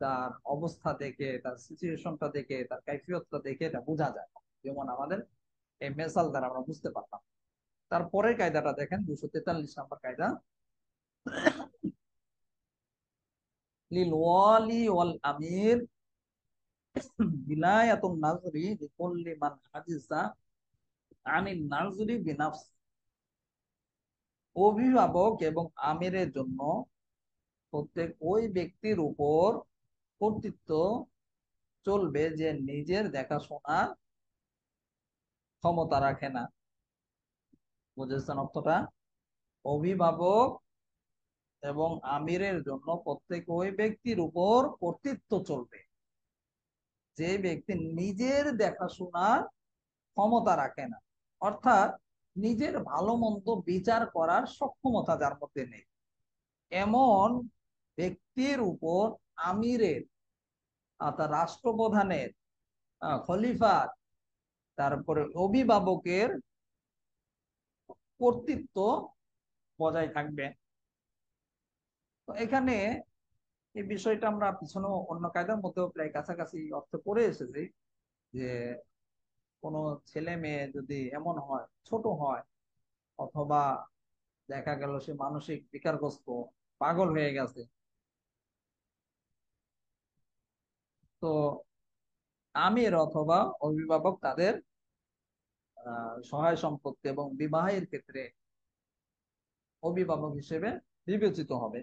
তার অবস্থা দেখে, তার সিচুয়েশনটা দেখে, তার কাইফিয়তটা দেখে এটা বোঝা যায়। যেমন আমাদের এই মেসাল দ্বারা আমরা বুঝতে পারলাম। তারপরের কায়দাটা দেখেন, 243 নম্বর কায়দা। লিল ওয়ালি ওয়াল আমির বিলায়াতুন নাজরি লিকুল্লি মান হাজিজা আনিন নাজরি বিনাফস। অভিভাবক এবং আমিরের জন্য প্রত্যেক ওই ব্যক্তির উপর কর্তৃত্ব চলবে যে নিজের দেখাশোনার ক্ষমতা রাখে না। বুঝেছেন অর্থটা? অভিভাবক এবং আমিরের জন্য প্রত্যেক ওই ব্যক্তির উপর কর্তৃত্ব চলবে যে ব্যক্তি নিজের দেখাশোনার ক্ষমতা রাখে না। অর্থাৎ নিজের ভালো মন্দ বিচার করার সক্ষমতা যার মধ্যে নেই, এমন ব্যক্তির উপর আমিরের, অর্থাৎ রাষ্ট্রপ্রধানের, খলিফার, তারপরে অভিভাবকের কর্তৃত্ব বজায় থাকবে। তো এখানে এই বিষয়টা আমরা পিছনে অন্য কায়দার মধ্যেও প্রায় কাছাকাছি অর্থ করে এসেছি যে কোনো ছেলে মেয়ে যদি এমন হয়, ছোট হয়, অথবা দেখা গেল সে মানসিক বিকারগ্রস্ত, পাগল হয়ে গেছে, তো আমির অথবা অভিভাবক তাদের সহায় সম্পত্তি এবং বিবাহের ক্ষেত্রে অভিভাবক হিসেবে বিবেচিত হবে।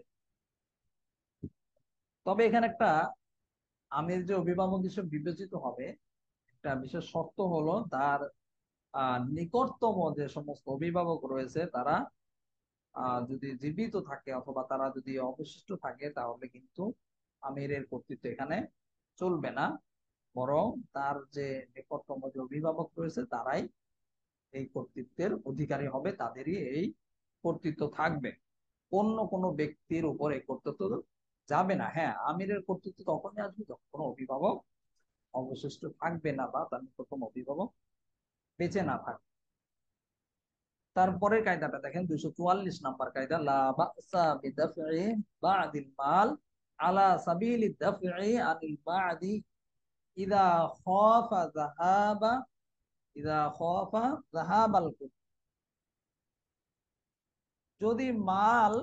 তবে এখানে একটা, আমির যে অভিভাবক হিসেবে বিবেচিত হবে, একটা বিশেষ শর্ত হলো তার নিকটতম যে সমস্ত অভিভাবক রয়েছে তারা যদি জীবিত থাকে অথবা তারা যদি অবশিষ্ট থাকে, তাহলে কিন্তু আমিরের কর্তৃত্ব এখানে চলবে না। বরং তার যে নিকটতম যে অভিভাবক রয়েছে তারাই এই কর্তৃত্বের অধিকারী হবে, তাদেরই এই কর্তৃত্ব থাকবে। অন্য কোনো ব্যক্তির উপর এই কর্তৃত্ব যাবে না। হ্যাঁ, আমিরের কর্তৃত্ব তখনই আসবে যখন কোনো অভিভাবক অবশিষ্ট থাকবে না বা তার নিকটতম অভিভাবক বেঁচে না থাকবে। তারপরে কায়দাটা দেখেন, 244 নম্বর কায়দা, লা বাসা বিদাফই বাদিল মাল আলা সাবিলি দাফই আনিল বাদি ইদা খাফা যাহাবা ইদা খাফা যাহাবাল কুল। যদি মাল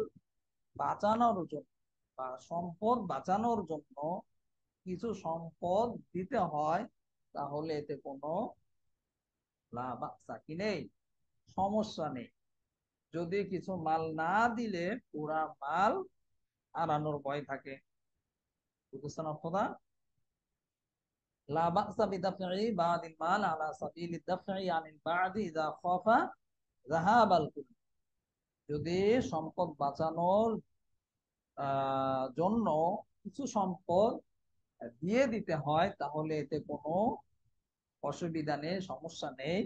বাঁচানোর জন্য বা সম্পদ বাঁচানোর জন্য কিছু সম্পদ দিতে হয়, তাহলে এতে কোনো লা বাসা কি নেই, সমস্যা নেই। যদি কিছু মাল না দিলে পুরা মাল হারানোর ভয় থাকে। বুঝছেন অর্থটা? লা বাসা বিদাফই বাদিল মাল আলা সাবিলি দাফই আনিল বাদি ইযা খাফা যাহাবাল কুল। যদি সম্পদ বাঁচানোর জন্য কিছু সম্পদ দিয়ে দিতে হয়, তাহলে এতে কোনো অসুবিধা নেই, সমস্যা নেই।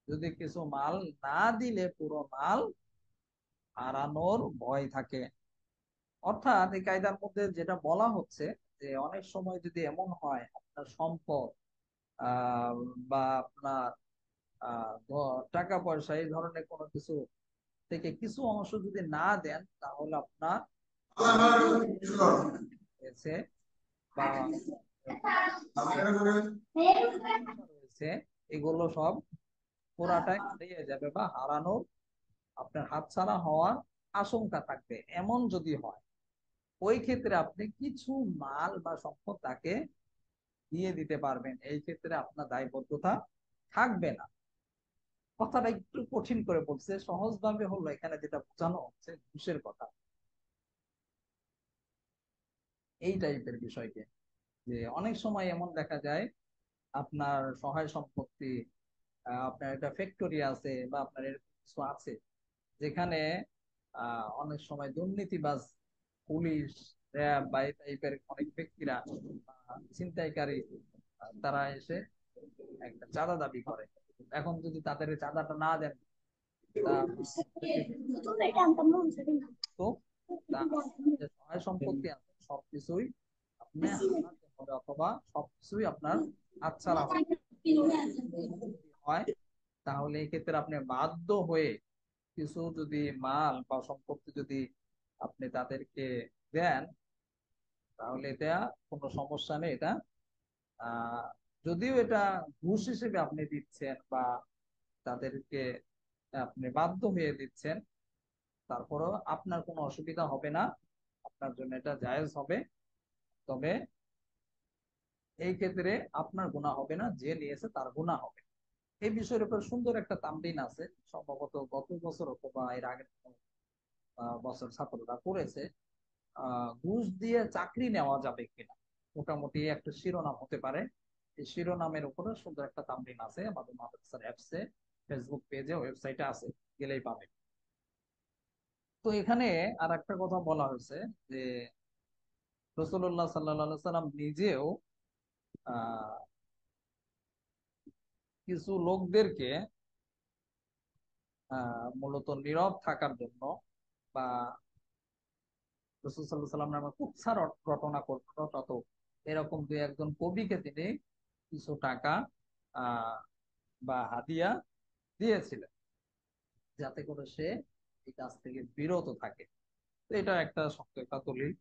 যদি কিছু মাল না দিলে পুরো মাল হারানোর ভয় থাকে। অর্থাৎ এই কায়দার মধ্যে যেটা বলা হচ্ছে যে অনেক সময় যদি এমন হয় আপনার সম্পদ বা আপনার টাকা পয়সা এই ধরনের কোনো কিছু থেকে কিছু অংশ যদি না দেন তাহলে আপনার রয়েছে বা রয়েছে এগুলো সব পুরাটাই হারিয়ে যাবে বা হারানোর আপনার হাতছাড়া হওয়ার আশঙ্কা থাকবে। এমন যদি হয় ওই ক্ষেত্রে আপনি কিছু মাল বা সম্পদ তাকে দিয়ে দিতে পারবেন, এই ক্ষেত্রে আপনার দায়বদ্ধতা থাকবে না। কথাটা একটু কঠিন করে বলছে, সহজভাবে হলো এখানে যেটা বোঝানো হচ্ছে ঘুষের কথা, এই টাইপের বিষয়কে। যে অনেক সময় এমন দেখা যায় আপনার সহায় সম্পত্তি, আপনার একটা ফ্যাক্টরি আছে বা আপনার এরকম কিছু আছে যেখানে অনেক সময় দুর্নীতিবাজ পুলিশ, র্যাব বা এই টাইপের অনেক ব্যক্তিরা ছিনতাইকারী তারা এসে একটা চাঁদা দাবি করে। এখন যদি তাদের এই চাঁদাটা না দেন তা তো তা আপনার যে সহায় সম্পত্তি আছে সবকিছুই আপনি হারাতে হবে অথবা সবকিছুই আপনার হাতছাড়া হবে। যদি হয় তাহলে এই ক্ষেত্রে আপনি বাধ্য হয়ে কিছু যদি মাল বা সম্পত্তি যদি আপনি তাদেরকে দেন তাহলে এটা কোনো সমস্যা নেই। এটা আহ যদিও এটা ঘুষ হিসেবে আপনি দিচ্ছেন বা তাদেরকে আপনি বাধ্য হয়ে দিচ্ছেন, তারপরেও আপনার কোনো অসুবিধা হবে না, আপনার জন্য এটা জায়েজ হবে। তবে এই ক্ষেত্রে আপনার গুনাহ হবে না, যে নিয়েছে তার গুনাহ হবে। এই বিষয়ের উপর সুন্দর একটা তামরিন আছে, সম্ভবত গত বছর অথবা এর আগের কোনো, বছর ছাত্ররা করেছে। ঘুষ দিয়ে চাকরি নেওয়া যাবে কিনা, মোটামুটি একটা শিরোনাম হতে পারে। এই শিরোনামের উপরে সুন্দর একটা তামরিন আছে আমাদের মাদ্রাসার অ্যাপসে, ফেসবুক পেজে, ওয়েবসাইটে আছে, গেলেই পাবে। তো এখানে আর একটা কথা বলা হয়েছে যে রাসূলুল্লাহ সাল্লাল্লাহু আলাইহি সাল্লাম নিজেও আহ কিছু লোকদেরকে মূলত নীরব থাকার জন্য বা রাসূল সাল্লাল্লাহু আলাইহি সাল্লাম নামে কুৎসা রটনা করত এরকম দুই একজন কবিকে তিনি কিছু টাকা আহ বা হাদিয়া দিয়েছিলেন, যাতে করে সে এই কাজ থেকে বিরত থাকে। তো এটা একটা শক্ত একটা দলিল।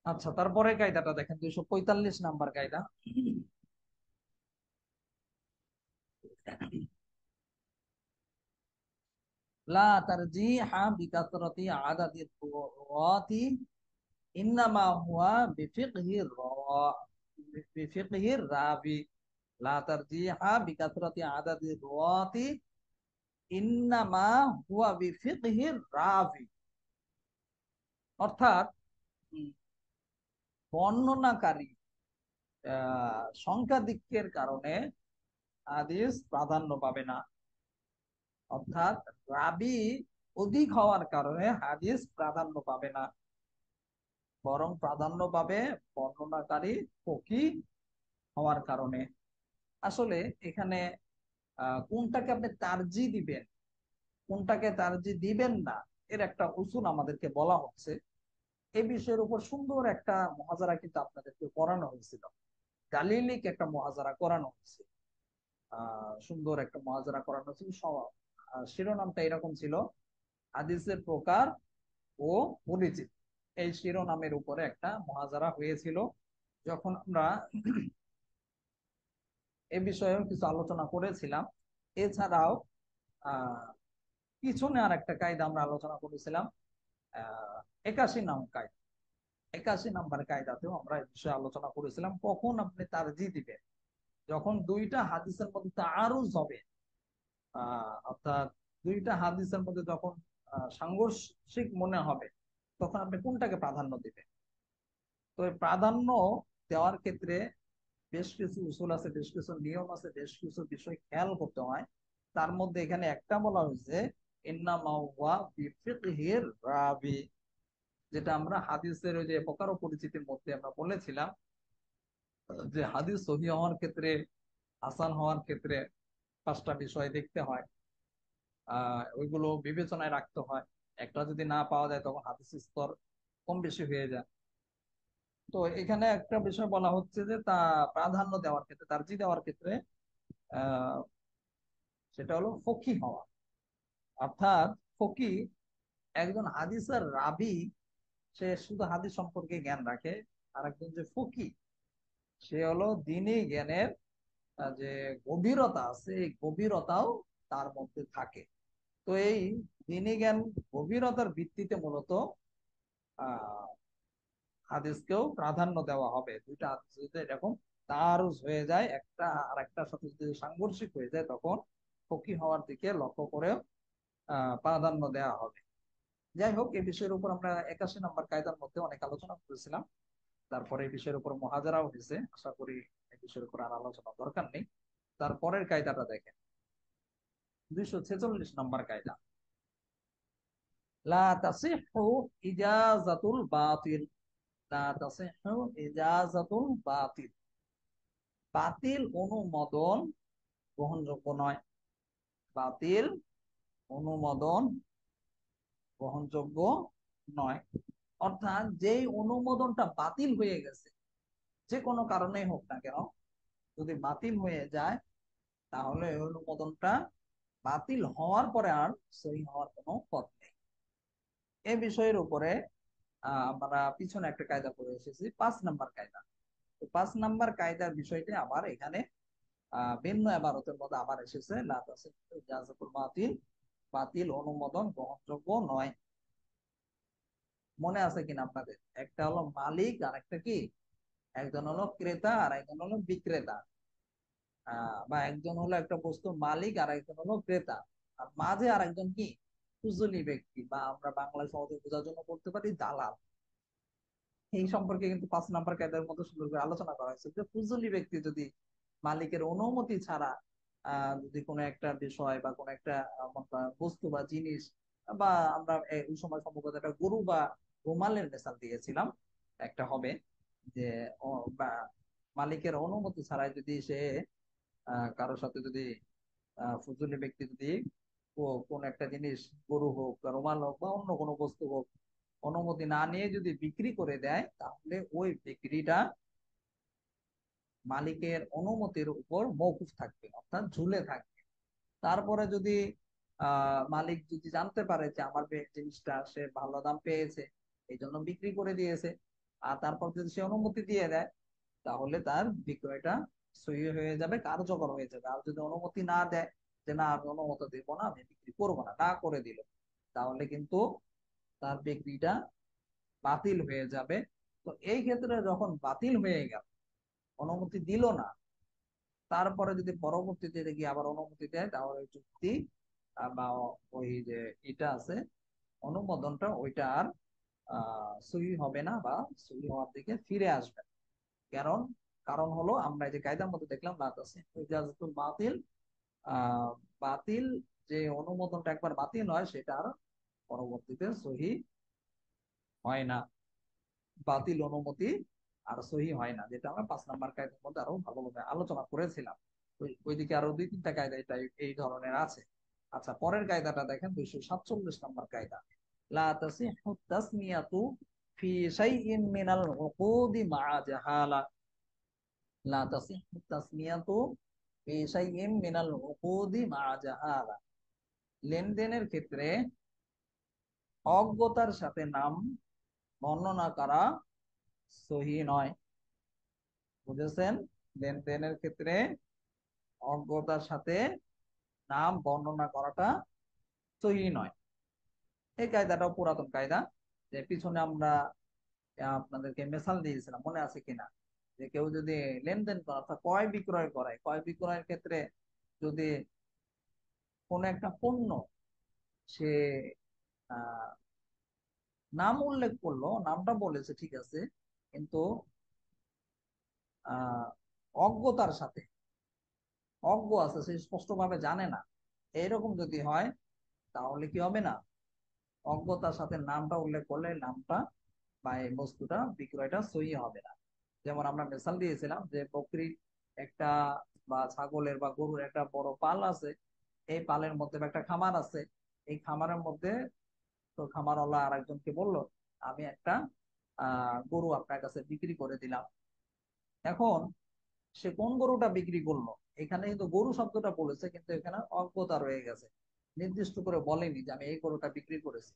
আচ্ছা, তারপরে কায়দাটা দেখেন, 245 নাম্বার কায়দা। লা তারজিহা বিকাসরাতি আদাদির রুয়াতি ইন্নামা হুয়া বিফিকহির বিফিকহির রাবি। লা তারজিহা বিকাসরাতি আদাদির রুয়াতি ইন্নামা হুয়া বিফিকহির রাবি। অর্থাৎ উম, বর্ণনাকারী সংখ্যাধিক্যের কারণে হাদিস প্রাধান্য পাবে না। অর্থাৎ রাবি অধিক হওয়ার কারণে হাদিস প্রাধান্য পাবে না, বরং প্রাধান্য পাবে বর্ণনাকারী ফকি হওয়ার কারণে। আসলে এখানে কোনটাকে আপনি তারজি দিবেন, কোনটাকে তারজি দিবেন না, এর একটা উসুল আমাদেরকে বলা হচ্ছে। এই বিষয়ের উপর সুন্দর একটা মুহাজারা কিন্তু আপনাদেরকে করানো হয়েছিল, গালিলিক একটা মুহাজারা করানো হয়েছে। সুন্দর একটা মুহাজারা করানো হয়েছিল। শিরোনামটা এরকম ছিল, হাদিসের প্রকার ও পরিচিতি। এই শিরোনামের উপরে একটা মুহাজারা হয়েছিল। যখন আমরা এ বিষয়েও কিছু আলোচনা করেছিলাম। এছাড়াও আহ পিছনে আর একটা কায়দা আমরা আলোচনা করেছিলাম, আহ 81 নাম্বার কায়দা। 81 নাম্বার কায়দাতেও আমরা এই বিষয়ে আলোচনা করেছিলাম, কখন আপনি তারজি দিবেন। যখন দুইটা হাদিসের মধ্যে তাআরুজ হবে, অর্থাৎ দুইটা হাদিসের মধ্যে যখন সাংঘর্ষিক মনে হবে, তখন আপনি কোনটাকে প্রাধান্য দিবেন। তো এই প্রাধান্য দেওয়ার ক্ষেত্রে বেশ কিছু উসুল আছে, বেশ কিছু নিয়ম আছে, বেশ কিছু বিষয় খেয়াল করতে হয়। তার মধ্যে এখানে একটা বলা হয়েছে ইন্নামা হুয়া বিফিকহির রাবি, যেটা আমরা হাদিসের ওই যে প্রকার ও পরিচিতির মধ্যে আমরা বলেছিলাম যে হাদিস সহিহ হওয়ার ক্ষেত্রে, হাসান হওয়ার ক্ষেত্রে 5টা বিষয় দেখতে হয়, ওইগুলো বিবেচনায় রাখতে হয়। একটা যদি না পাওয়া যায় তখন হাদিস স্তর কম বেশি হয়ে যায়। তো এখানে একটা বিষয় বলা হচ্ছে যে তা প্রাধান্য দেওয়ার ক্ষেত্রে, তারজি দেওয়ার ক্ষেত্রে আহ সেটা হলো ফকি হওয়া। অর্থাৎ ফকি একজন হাদিসের রাবি, সে শুধু হাদিস সম্পর্কে জ্ঞান রাখে। আর একজন যে ফকি, সে হলো দ্বীনি জ্ঞানের যে গভীরতা আছে, এই গভীরতাও তার মধ্যে থাকে। তো এই দ্বীনি জ্ঞান গভীরতার ভিত্তিতে মূলত আহ হাদিসকেও প্রাধান্য দেওয়া হবে। দুইটা হাদিস যদি এরকম তারুজ হয়ে যায়, একটা আর একটার সাথে যদি সাংঘর্ষিক হয়ে যায়, তখন ফকি হওয়ার দিকে লক্ষ্য করে প্রাধান্য দেওয়া হবে। যাই হোক, এই বিষয়ের উপর আমরা 81 নম্বর কায়দার মধ্যে অনেক আলোচনা করেছিলাম। তারপরে এই বিষয়ের উপর মহাজারাও হয়েছে, আশা করি এই বিষয়ের উপর আর আলোচনা দরকার নেই। তারপরের কায়দাটা দেখেন, 246 নম্বর কায়দা। লা তাসিহু ইজাজাতুল বাতিল। লা তাসিহু ইজাজাতুল বাতিল। বাতিল অনুমোদন গ্রহণযোগ্য নয়। বাতিল অনুমোদন গ্রহণযোগ্য নয়। অর্থাৎ যেই অনুমোদনটা বাতিল হয়ে গেছে, যে কোনো কারণেই হোক না কেন, যদি বাতিল হয়ে যায়, তাহলে ওই অনুমোদনটা বাতিল হওয়ার পরে আর সহি হওয়ার কোনো পথ নেই। এই বিষয়ের উপরে আমরা পিছনে একটা কায়দা করে এসেছি, 5 নম্বর কায়দা। তো 5 নম্বর কায়দার বিষয়টি আবার এখানে ভিন্ন এবারতের মধ্যে আবার এসেছে, লা তাসিহু ইজাজাতুল বাতিল। বাতিল অনুমোদন গ্রহণযোগ্য নয়। মনে আছে কিনা আপনাদের? একটা হলো মালিক আর একটা কি, একজন হলো ক্রেতা আর একজন হলো বিক্রেতা। বা একজন হলো একটা বস্তুর মালিক আর একজন হলো ক্রেতা। আর মাঝে আর একজন কি, কুজলি ব্যক্তি, বা আমরা বাংলায় সহজে বোঝার জন্য করতে পারি দালাল। এই সম্পর্কে কিন্তু 5 নম্বর কায়দার মধ্যে সুন্দর করে আলোচনা করা হয়েছে যে কুজলি ব্যক্তি যদি মালিকের অনুমতি ছাড়া যদি কোনো একটা বিষয় বা কোনো একটা বস্তু বা জিনিস, বা আমরা ওই সময় সম্ভবত একটা গরু বা গোমালের মেসাল দিয়েছিলাম, একটা হবে যে বা মালিকের অনুমতি ছাড়াই যদি সে কারোর সাথে যদি ফুজুলি ব্যক্তি যদি কোন একটা জিনিস, গরু হোক বা রুমাল হোক বা অন্য কোনো বস্তু হোক, অনুমতি না নিয়ে যদি বিক্রি করে দেয়, তাহলে ওই বিক্রিটা মালিকের অনুমতির উপর মওকুফ থাকবে, অর্থাৎ ঝুলে থাকবে। তারপরে যদি মালিক যদি জানতে পারে যে আমার জিনিসটা সে ভালো দাম পেয়েছে, এই জন্য বিক্রি করে দিয়েছে, আর তারপর যদি সে অনুমতি দিয়ে দেয়, তাহলে তার বিক্রয়টা সহি হয়ে যাবে, কার্যকর হয়ে যাবে। আর যদি অনুমতি না দেয়, যে না আমি অনুমতি দেবো না, আমি বিক্রি করবো না, না করে দিল, তাহলে কিন্তু তার বিক্রিটা বাতিল হয়ে যাবে। তো এই ক্ষেত্রে যখন বাতিল হয়ে গেল, অনুমতি দিল না, তারপরে যদি পরবর্তীতে গিয়ে আবার অনুমতি দেয়, তাহলে ওই চুক্তি বা ওই যে এটা আছে অনুমোদনটা, ওইটা আর সহি হবে না বা সহি হওয়ার দিকে ফিরে আসবে না। কারণ কারণ হলো আমরা এই যে কায়দার মধ্যে দেখলাম, ইজাজাতুল বাতিল, আহ বাতিল, যে অনুমোদনটা একবার বাতিল হয়, সেটা আর পরবর্তীতে সহি হয় না। বাতিল অনুমতি আর সহি হয় না, যেটা আমরা 5 নম্বর কায়দার মধ্যে আরো ভালোভাবে আলোচনা করেছিলাম। ওইদিকে আরো 2-3টা কায়দা এটা এই ধরনের আছে। আচ্ছা, পরের কায়দাটা দেখেন, 247 নম্বর কায়দা। লা তাসিহু তাসমিয়াতু ফি শাইইন মিনাল উকুদি মা জাহালা। লা তাসিহু তাসমিয়াতু ফি শাইইন মিনাল উকুদি মা জাহালা। লেনদেনের ক্ষেত্রে অজ্ঞতার সাথে নাম বর্ণনা করা সহি নয়। বুঝেছেন? লেনদেনের ক্ষেত্রে অজ্ঞতার সাথে নাম বর্ণনা করাটা সহি নয়। এই কায়দাটাও পুরাতন কায়দা। যে পিছনে আমরা আপনাদেরকে মেসাল দিয়েছিলাম, মনে আছে কিনা? যে কেউ যদি লেনদেন করে, অর্থাৎ ক্রয় বিক্রয় করে, ক্রয় বিক্রয়ের ক্ষেত্রে যদি কোন একটা পণ্য সে আহ নাম উল্লেখ করলো, নামটা বলেছে ঠিক আছে, কিন্তু আহ অজ্ঞতার সাথে, অজ্ঞ আছে, সে স্পষ্ট ভাবে জানে না, এইরকম যদি হয়, তাহলে কি হবে না? অজ্ঞতার সাথে নামটা উল্লেখ করলে নামটা বা এই বস্তুটা, বিক্রয়টা সহি হবে না। যেমন আমরা মিসাল দিয়েছিলাম যে বকরি একটা, বা ছাগলের বা গরুর একটা বড় পাল আছে, এই পালের মধ্যে একটা খামার আছে। এই খামারের মধ্যে তো খামারওয়ালা আর একজনকে বললো, আমি একটা গরু আপনার কাছে বিক্রি করে দিলাম। এখন সে কোন গরুটা বিক্রি করলো, এখানে কিন্তু গরু শব্দটা বলেছে, কিন্তু এখানে অজ্ঞতা রয়ে গেছে। নির্দিষ্ট করে বলেনি যে আমি এই গরুটা বিক্রি করেছি।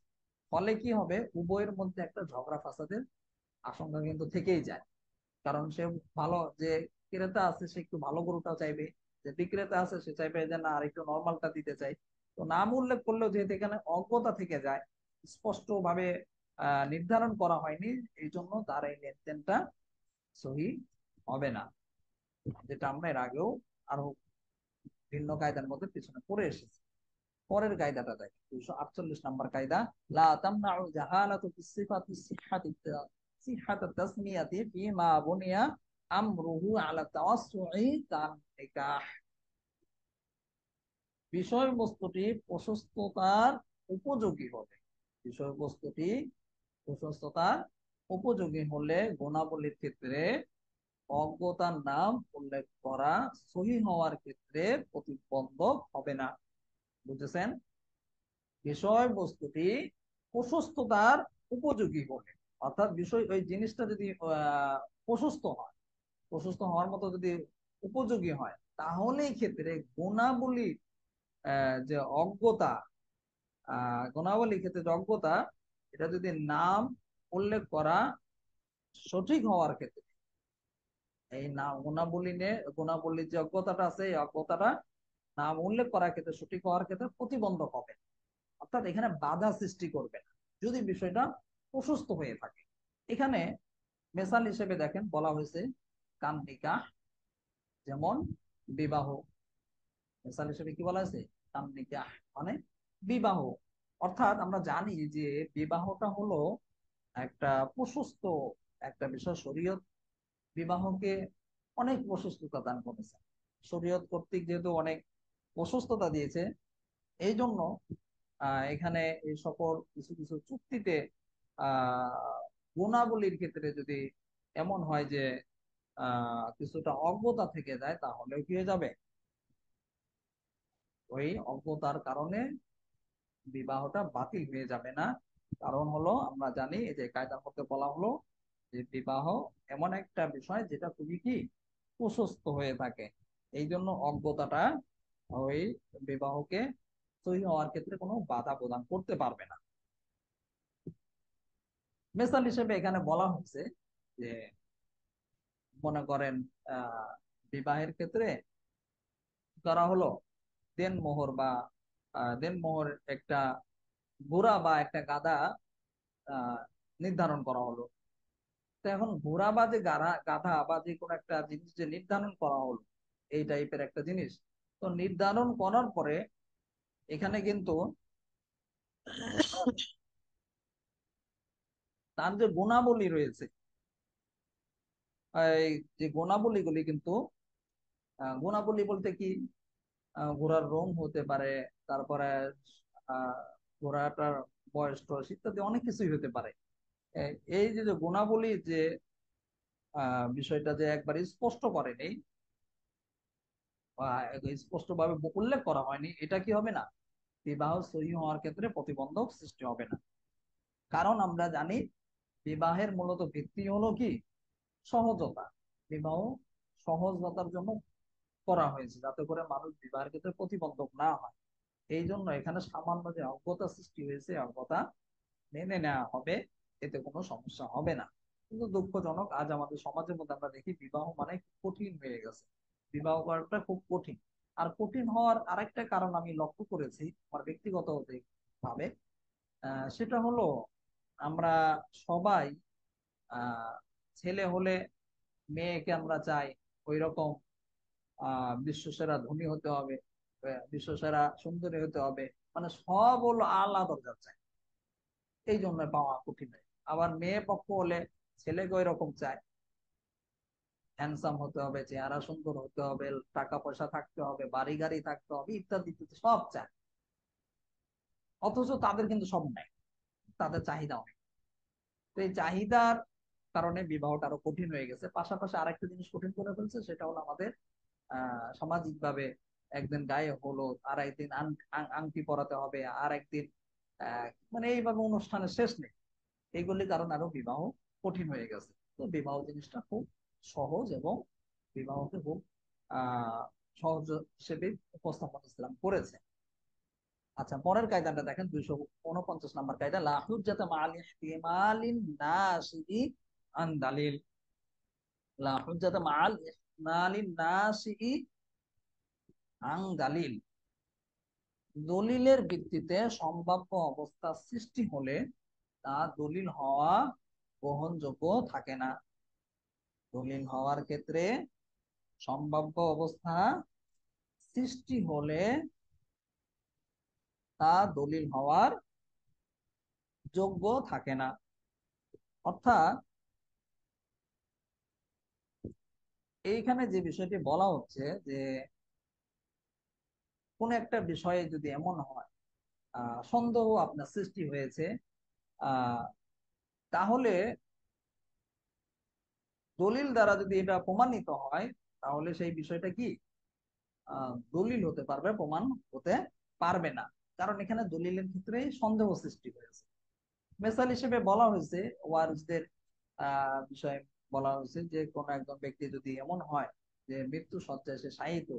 ফলে কি হবে, উভয়ের মধ্যে একটা ঝগড়া ফাসাদের আশঙ্কা কিন্তু থেকেই যায়। কারণ সে ভালো যে ক্রেতা আছে সে একটু ভালো গরুটা চাইবে, যে বিক্রেতা আছে সে চাইবে যে না আর একটু নর্মালটা দিতে চাই। তো নাম উল্লেখ করলেও যেহেতু এখানে অজ্ঞতা থেকে যায়, স্পষ্ট ভাবে নির্ধারণ করা হয়নি, এই জন্য তার এই লেনদেনটা সহি হবে না। যেটা আমরা এর আগেও আরো ভিন্ন কায়দার মধ্যে পিছনে পড়ে এসেছি। পরের কায়দাটা দেখ, 248 নম্বর কায়দা, লা তামনাউ জাহালাতু ফিস সিফাতি সিহহাত তাসমিয়াতি ফিমা বুনিয়া আমরুহু আলা তাওয়াসসুই কান নিকাহ। বিষয়বস্তুটি প্রশস্ততার উপযোগী হবে, বিষয়বস্তুটি প্রশস্ততার উপযোগী হলে গুণাবলীর ক্ষেত্রে অজ্ঞতার নাম উল্লেখ করা সহি হওয়ার ক্ষেত্রে প্রতিবন্ধক হবে না। বুঝেছেন? বিষয়বস্তুটি প্রশস্ততার উপযোগী হলে, অর্থাৎ বিষয় ওই জিনিসটা যদি প্রশস্ত হয়, প্রশস্ত হওয়ার মতো যদি উপযোগী হয়, তাহলে এই ক্ষেত্রে গুণাবলী যে অজ্ঞতা, গুণাবলীর ক্ষেত্রে যে অজ্ঞতা, এটা যদি নাম উল্লেখ করা সঠিক হওয়ার ক্ষেত্রে, এই নাম গুণাবলী নিয়ে গুণাবলীর যে অজ্ঞতাটা আছে এই অজ্ঞতাটা নাম উল্লেখ করার ক্ষেত্রে সঠিক হওয়ার ক্ষেত্রে প্রতিবন্ধক হবে, অর্থাৎ এখানে বাধা সৃষ্টি করবে না যদি বিষয়টা প্রশস্ত হয়ে থাকে। এখানে মেসাল হিসেবে দেখেন বলা হয়েছে কান নিকাহ, যেমন বিবাহ। মেসাল হিসেবে কি বলা হয়েছে? কান নিকাহ মানে বিবাহ। অর্থাৎ আমরা জানি যে বিবাহটা হলো একটা প্রশস্ত একটা বিষয়। শরীয়ত বিবাহকে অনেক প্রশস্ততা দান করেছে। শরীয়ত কর্তৃক যেহেতু অনেক প্রশস্ততা দিয়েছে, এই জন্য এখানে এই সকল কিছু কিছু চুক্তিতে গুণাবলীর ক্ষেত্রে যদি এমন হয় যে কিছুটা অজ্ঞতা থেকে যায়, তাহলে কি হয়ে যাবে, ওই অজ্ঞতার কারণে বিবাহটা বাতিল হয়ে যাবে না। কারণ হলো আমরা জানি এই যে কায়দার মধ্যে বলা হলো যে বিবাহ এমন একটা বিষয় যেটা খুবই কি প্রশস্ত হয়ে থাকে, এই জন্য অজ্ঞতাটা ওই বিবাহকে সহি হওয়ার ক্ষেত্রে কোনো বাধা প্রদান করতে পারবে না। মেসাল হিসেবে এখানে বলা হচ্ছে যে মনে করেন আহ বিবাহের ক্ষেত্রে করা হলো দেনমোহর বা দেনমোহর একটা ঘোড়া বা একটা গাধা আহ নির্ধারণ করা হলো। তো এখন ঘোড়া বা যে গাধা বা যে কোনো একটা জিনিস যে নির্ধারণ করা হলো, এই টাইপের একটা জিনিস, তো নির্ধারণ করার পরে এখানে কিন্তু তার যে গুণাবলী রয়েছে, এই যে গুণাবলীগুলি কিন্তু গুণাবলী বলতে কি, ঘোড়ার রং হতে পারে, তারপরে আহ ঘোড়াটার বয়স টয়স ইত্যাদি অনেক কিছুই হতে পারে। এই যে যে গুণাবলী যে বিষয়টা যে একবার স্পষ্ট করেনি বা স্পষ্ট ভাবে উল্লেখ করা হয়নি, এটা কি হবে না, বিবাহ সহি হওয়ার ক্ষেত্রে প্রতিবন্ধক সৃষ্টি হবে না। কারণ আমরা জানি বিবাহের মূলত ভিত্তি হলো কি, সহজতা। বিবাহ সহজতার জন্য করা হয়েছে, যাতে করে মানুষ বিবাহের ক্ষেত্রে প্রতিবন্ধক না হয়। এই জন্য এখানে সামান্য যে অজ্ঞতা সৃষ্টি হয়েছে, অজ্ঞতা মেনে নেওয়া হবে, এতে কোনো সমস্যা হবে না। কিন্তু দুঃখজনক আজ আমাদের সমাজের মধ্যে আমরা দেখি বিবাহ মানে খুব কঠিন হয়ে গেছে, বিবাহ করাটা খুব কঠিন। আর কঠিন হওয়ার আরেকটা কারণ আমি লক্ষ্য করেছি আমার ব্যক্তিগত ভাবে, সেটা হলো আমরা সবাই আহ ছেলে হলে মেয়েকে আমরা চাই ওই রকম বিশ্বসেরা ধনী হতে হবে, বিশ্বসেরা সুন্দরী হতে হবে, মানে সব হলো আল্লাহ দরজা চাই, এই জন্য পাওয়া কঠিন হয়। আবার মেয়ে পক্ষ হলে ছেলেকে ওই রকম চায়, হ্যান্ডসাম হতে হবে, চেহারা সুন্দর হতে হবে, টাকা পয়সা থাকতে হবে, বাড়ি গাড়ি থাকতে হবে, ইত্যাদি ইত্যাদি সব চায়। অথচ তাদের কিন্তু সব নাই, তাদের চাহিদা অনেক। তো এই চাহিদার কারণে বিবাহটা আরো কঠিন হয়ে গেছে। পাশাপাশি আরেকটা জিনিস কঠিন করে ফেলছে, সেটা হলো আমাদের সামাজিক ভাবে একদিন গায়ে হলুদ, আর একদিন আংটি পরাতে হবে, আর একদিন মানে এইভাবে অনুষ্ঠানের শেষ নেই। এইগুলির কারণে আরো বিবাহ কঠিন হয়ে গেছে। তো বিবাহ জিনিসটা খুব সহজ, এবং বিবাহকে খুব আহ সহজ হিসেবে উপস্থাপন ইসলাম করেছে। আচ্ছা, পরের কায়দাটা দেখেন, 249 নম্বর কায়দা, লা হুজ্জাতা মাআল ইহতিমালিন নাসি আন দালিল। লা হুজ্জাতা মাআল ইহতিমালিন নাসি আন দালিল। দলিলের ভিত্তিতে সম্ভাব্য অবস্থা সৃষ্টি হলে তা দলিল হওয়া গ্রহণযোগ্য থাকে না। দলিল হওয়ার ক্ষেত্রে সম্ভাব্য অবস্থা সৃষ্টি হলে তা দলিল হওয়ার যোগ্য থাকে না। অর্থাৎ এইখানে যে বিষয়টি বলা হচ্ছে যে কোন একটা বিষয়ে যদি এমন হয়, সন্দেহ আপনার সৃষ্টি হয়েছে, আহ তাহলে দলিল দ্বারা যদি এটা প্রমাণিত হয়, তাহলে সেই বিষয়টা কি দলিল হতে পারবে, প্রমাণ হতে পারবে না। কারণ এখানে দলিলের ক্ষেত্রে সন্দেহ সৃষ্টি হয়েছে। মেসাল হিসেবে বলা হয়েছে ওয়ারিসদের বিষয়ে বলা হয়েছে যে কোন একজন ব্যক্তি যদি এমন হয় যে মৃত্যু শয্যায় সে শায়িত,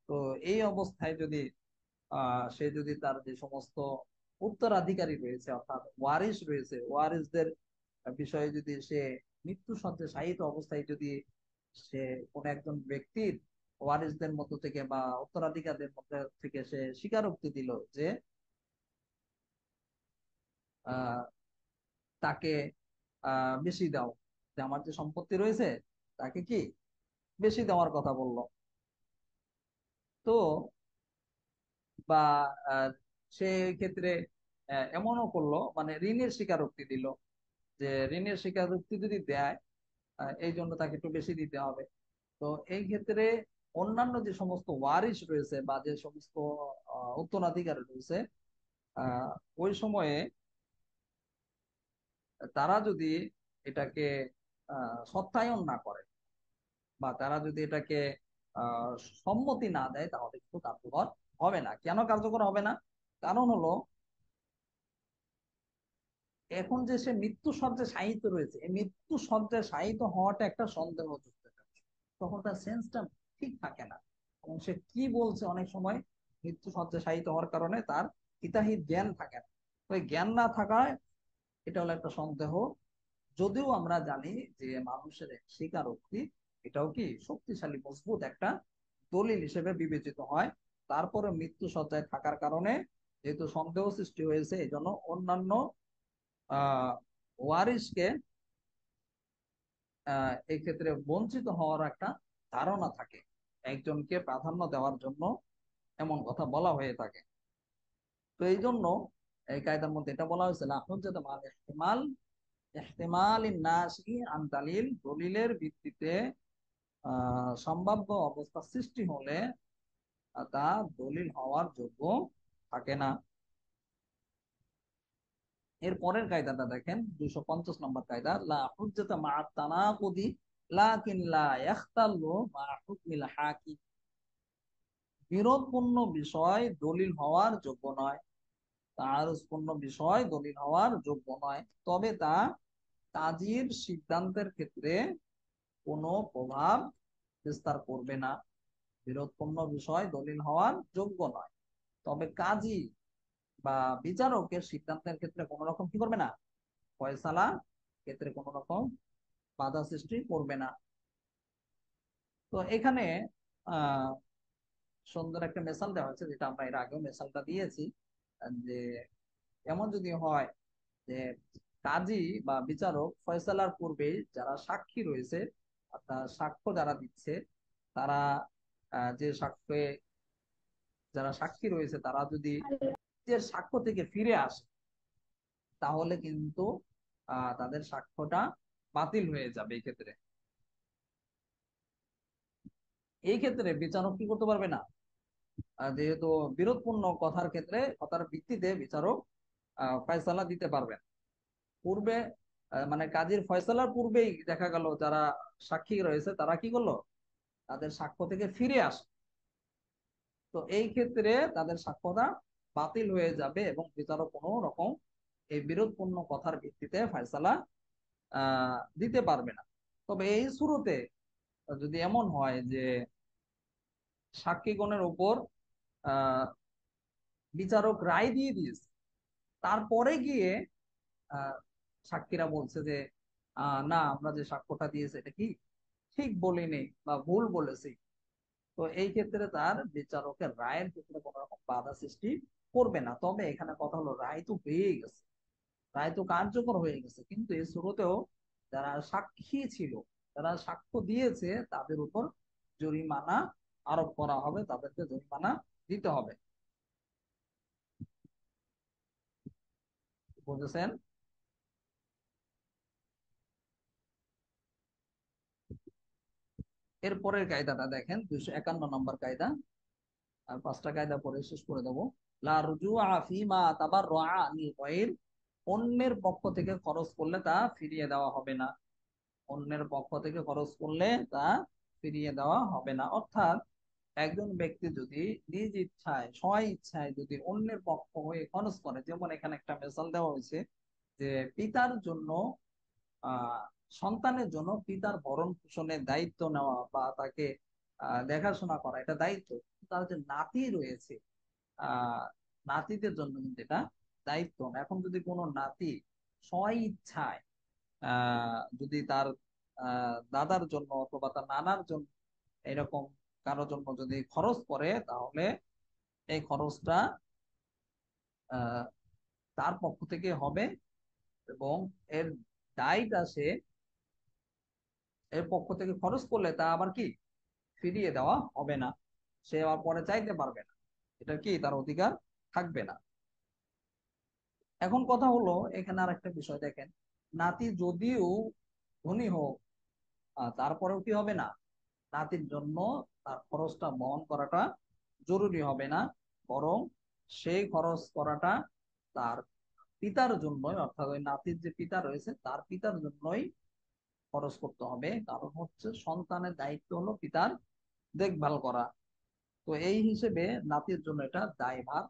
তো এই অবস্থায় যদি সে যদি তার যে সমস্ত উত্তরাধিকারী রয়েছে অর্থাৎ ওয়ারিস রয়েছে, ওয়ারিসদের বিষয়ে যদি সে মৃত্যু শয্যায় শায়িত অবস্থায় যদি সে কোন একজন ব্যক্তির ওয়ারিসদের মধ্য থেকে বা উত্তরাধিকারীদের মধ্যে থেকে সে স্বীকারোক্তি দিল যে আহ তাকে বেশি দাও, যে আমার যে সম্পত্তি রয়েছে তাকে কি বেশি দেওয়ার কথা বললো, তো বা আহ, সে এই ক্ষেত্রে এমনও করলো, মানে ঋণের স্বীকারোক্তি দিল যে ঋণের স্বীকারোক্তি যদি দেয় এই জন্য তাকে একটু বেশি দিতে হবে। তো এই ক্ষেত্রে অন্যান্য যে সমস্ত ওয়ারিশ রয়েছে বা যে সমস্ত উত্তরাধিকার রয়েছে, আহ, ওই সময়ে তারা যদি এটাকে সত্যায়ন না করে বা তারা যদি এটাকে আহ সম্মতি না দেয়, তাহলে কিন্তু কার্যকর হবে না। কেন কার্যকর হবে না? কারণ হলো, এখন যে সে মৃত্যু সজ্জায় শায়িত রয়েছে, এই মৃত্যু সজ্জায় শায়িত হওয়াটা একটা সন্দেহযুক্ত একটা বিষয়। তখন তার সেন্সটা ঠিক থাকে না, এবং সে কি বলছে অনেক সময় মৃত্যু সজ্জায় শায়িত হওয়ার কারণে তার হিতাহিত জ্ঞান থাকে না। তো এই জ্ঞান না থাকায় এটা হলো একটা সন্দেহ। যদিও আমরা জানি যে মানুষের স্বীকারোক্তি এটাও কি শক্তিশালী মজবুত একটা দলিল হিসেবে বিবেচিত হয়, তারপরে মৃত্যু সজ্জায় থাকার কারণে যেহেতু সন্দেহ সৃষ্টি হয়েছে, এই জন্য অন্যান্য আহ ওয়ারিশকে এই ক্ষেত্রে বঞ্চিত হওয়ার একটা ধারণা থাকে, একজনকে প্রাধান্য দেওয়ার জন্য এমন কথা বলা হয়ে থাকে। তো এই জন্য এই কায়দার মধ্যে এটা বলা হয়েছে, লা হুজ্জাতা মা'আল ইহতিমালিন নাসি আন দালিল। দলিলের ভিত্তিতে সম্ভাব্য অবস্থা সৃষ্টি হলে তা দলিল হওয়ার যোগ্য থাকে না। এর পরের কায়দাটা দেখেন, 250 নম্বর কায়দা, লা হুজ্জাতা মা'আত তানাকুদি লাকিন লা ইখতাল্লু মা হুকমিল হাকিম। বিরোধপূর্ণ বিষয় দলিল হওয়ার যোগ্য নয়, তারুজপূর্ণ বিষয় দলিল হওয়ার যোগ্য নয়, তবে তা কাজীর সিদ্ধান্তের ক্ষেত্রে কোনো প্রভাব বিস্তার করবে না। বিরোধপূর্ণ বিষয় দলিল হওয়ার যোগ্য নয়, তবে কাজী বা বিচারকের সিদ্ধান্তের ক্ষেত্রে কোনো রকম কি করবে না, ফয়সালা ক্ষেত্রে কোনো রকম বাধা সৃষ্টি করবে না। তো এখানে আহ সুন্দর একটা মেসাল দেওয়া হয়েছে, যেটা আমরা এর আগেও মেসালটা দিয়েছি, যে এমন যদি হয় যে কাজী বা বিচারক ফয়সালার পূর্বে যারা সাক্ষী রয়েছে, অর্থাৎ সাক্ষ্য যারা দিচ্ছে, তারা যে সাক্ষ্যে যারা সাক্ষী রয়েছে তারা যদি নিজের সাক্ষ্য থেকে ফিরে আসে, তাহলে কিন্তু তাদের সাক্ষ্যটা বাতিল হয়ে যাবে। এই ক্ষেত্রে বিচারক কি করতে পারবে না, যেহেতু বিরোধপূর্ণ কথার ক্ষেত্রে কথার ভিত্তিতে বিচারক ফয়সালা দিতে পারবেন। পূর্বে মানে কাজীর ফয়সালার পূর্বেই দেখা গেল যারা সাক্ষী রয়েছে তারা কি করলো, তাদের সাক্ষ্য থেকে ফিরে আসে, তো এই ক্ষেত্রে তাদের সাক্ষ্যটা বাতিল হয়ে যাবে এবং বিচারক কোনো রকম এই বিরোধপূর্ণ কথার ভিত্তিতে ফয়সালা দিতে পারবে না। তবে এই শুরুতে যদি এমন হয় যে সাক্ষীগণের উপর বিচারক রায় দিয়ে দিয়েছে, তারপরে গিয়ে আহ, সাক্ষীরা বলছে যে না, আমরা যে সাক্ষ্যটা দিয়েছি এটা কি ঠিক বলিনি বা ভুল বলেছি, তো এই ক্ষেত্রে তার বিচারকের রায়ের ক্ষেত্রে কোনো রকম বাধা সৃষ্টি করবে না। তবে এখানে কথা হলো, রায় তো হয়ে গেছে, রায় তো কার্যকর হয়ে গেছে, কিন্তু এই শুরুতেও যারা সাক্ষী ছিল, যারা সাক্ষ্য দিয়েছে, তাদের উপর জরিমানা আরোপ করা হবে, তাদেরকে জরিমানা দিতে হবে। বুঝেছেন? এরপরের কায়দাটা দেখেন, 251 নম্বর কায়দা। আর পাঁচটা কায়দা পরে শেষ করে দেবো। লা রুজুআ ফিমা তাবাররাআ আনিল গায়র, অন্যের পক্ষ থেকে খরচ করলে তা ফিরিয়ে দেওয়া হবে না। অন্যের পক্ষ থেকে খরচ করলে তা ফিরিয়ে দেওয়া হবে না। অর্থাৎ একজন ব্যক্তি যদি নিজ ইচ্ছায় স্ব ইচ্ছায় যদি অন্যের পক্ষ হয়ে খরচ করে, যেমন এখানে একটা মেসাল দেওয়া হয়েছে যে পিতার জন্য আহ সন্তানের জন্য পিতার ভরণ পোষণের দায়িত্ব নেওয়া বা তাকে দেখাশোনা করা, এটা দায়িত্ব। তার যে নাতি রয়েছে, আহ নাতিদের জন্য কিন্তু এটা দায়িত্ব না। এখন যদি কোনো নাতি স্ব ইচ্ছায় যদি তার দাদার জন্য অথবা তার নানার জন্য এরকম কারোর জন্য যদি খরচ করে, তাহলে এই খরচটা আহ, তার পক্ষ থেকে হবে, এবং এর দায়টা সে এর পক্ষ থেকে খরচ করলে তা আবার কি ফিরিয়ে দেওয়া হবে না, সে আবার পরে চাইতে পারবে না, এটা কি তার অধিকার থাকবে না। এখন কথা হলো, এখানে আর একটা বিষয় দেখেন, নাতি যদিও ধনী হোক, তারপরেও কি হবে না, নাতির জন্য তার খরচটা বহন করাটা জরুরি হবে না, বরং সেই খরচ করাটা তার পিতার জন্যই, অর্থাৎ ওই নাতির যে পিতা রয়েছে তার পিতার জন্যই খরচ করতে হবে। কারণ হচ্ছে সন্তানের দায়িত্ব হলো পিতার দেখভাল করা। তো এই হিসেবে নাতির জন্য এটা দায়ভার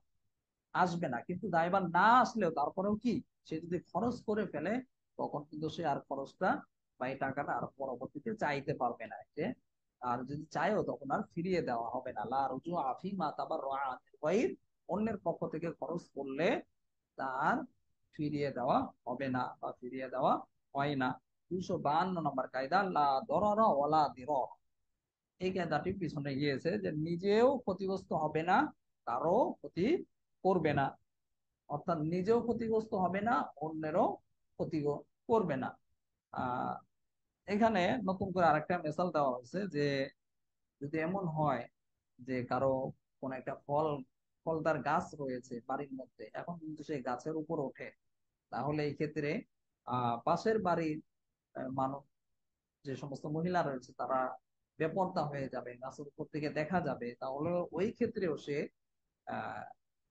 আসবে না। কিন্তু দায়ভার না আসলেও তারপরেও কি, সে যদি খরচ করে ফেলে, তখন কিন্তু সে আর খরচটা বা এই টাকাটা আর পরবর্তীতে চাইতে পারবে না, যে আর যদি চাইও তখন আর ফিরিয়ে দেওয়া হবে না। লা রুজু আফি মা তাবার রাআনিল, অন্যের পক্ষ থেকে খরচ করলে তার ফিরিয়ে দেওয়া হবে না বা ফিরিয়ে দেওয়া হয় না। 252 নম্বর কায়দা, লা দরারা ওয়ালা দিরর। এই কায়দাটি পিছনে গিয়েছে যে নিজেও ক্ষতিগ্রস্ত হবে না, কারো ক্ষতি করবে না। অর্থাৎ নিজেও ক্ষতিগ্রস্ত হবে না, অন্যেরও ক্ষতি করবে না। আহ এখানে নতুন করে আরেকটা মেসাল দেওয়া হয়েছে যে যদি এমন হয় যে কারো কোন একটা ফলদার গাছ রয়েছে বাড়ির মধ্যে, এখন কিন্তু সেই গাছের উপর ওঠে, তাহলে এই ক্ষেত্রে পাশের বাড়ির মানুষ, যে সমস্ত মহিলা রয়েছে, তারা বেপরদা হয়ে যাবে, গাছের উপর থেকে দেখা যাবে, তাহলে ওই ক্ষেত্রেও সে আহ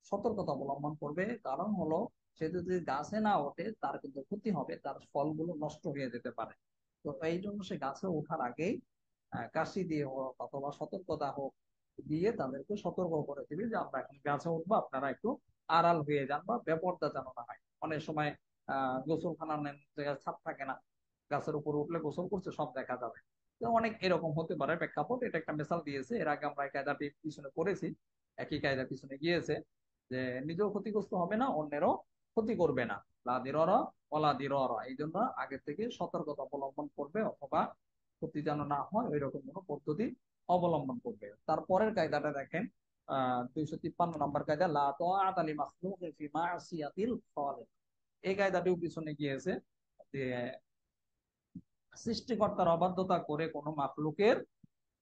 সতর্কতা অবলম্বন করবে। কারণ হলো, সে যদি গাছে না ওঠে তার কিন্তু ক্ষতি হবে, তার ফলগুলো নষ্ট হয়ে যেতে পারে। তো এই জন্য সে গাছে ওঠার আগেই কাশি দিয়ে হোক অথবা সতর্কতা হোক দিয়ে তাদেরকে সতর্ক করে দিবে যে আমরা এখন গাছে উঠবো, আপনারা একটু আড়াল হয়ে যান বা বেপরদা যেন না হয়। অনেক সময় গোসলখানার জায়গায় ছাদ থাকে না, গাছের উপর উঠলে গোসল করছে সব দেখা যাবে। তো অনেক এরকম হতে পারে প্রেক্ষাপট। এটা একটা মেসাল দিয়েছে, এর আগে আমরা এই কায়দাটি পিছনে করেছি, একই কায়দা পিছনে গিয়েছে যে নিজেও ক্ষতিগ্রস্ত হবে না, অন্যেরও ক্ষতি করবে না। লা দিররা ওয়ালা দিররা, এই জন্য আগে থেকে সতর্কতা অবলম্বন করবে, অথবা ক্ষতি যেন না হয় ওই রকম কোনো পদ্ধতি অবলম্বন করবে। তারপরের কায়দাটা দেখেন, 253 নম্বর কায়দা, লা তাআতা লি মাখলুকিন ফি মাসিয়াতিল খালিক। এই কায়দাটিও পিছনে গিয়েছে যে সৃষ্টিকর্তার অবাধ্যতা করে কোনো মাখলুকের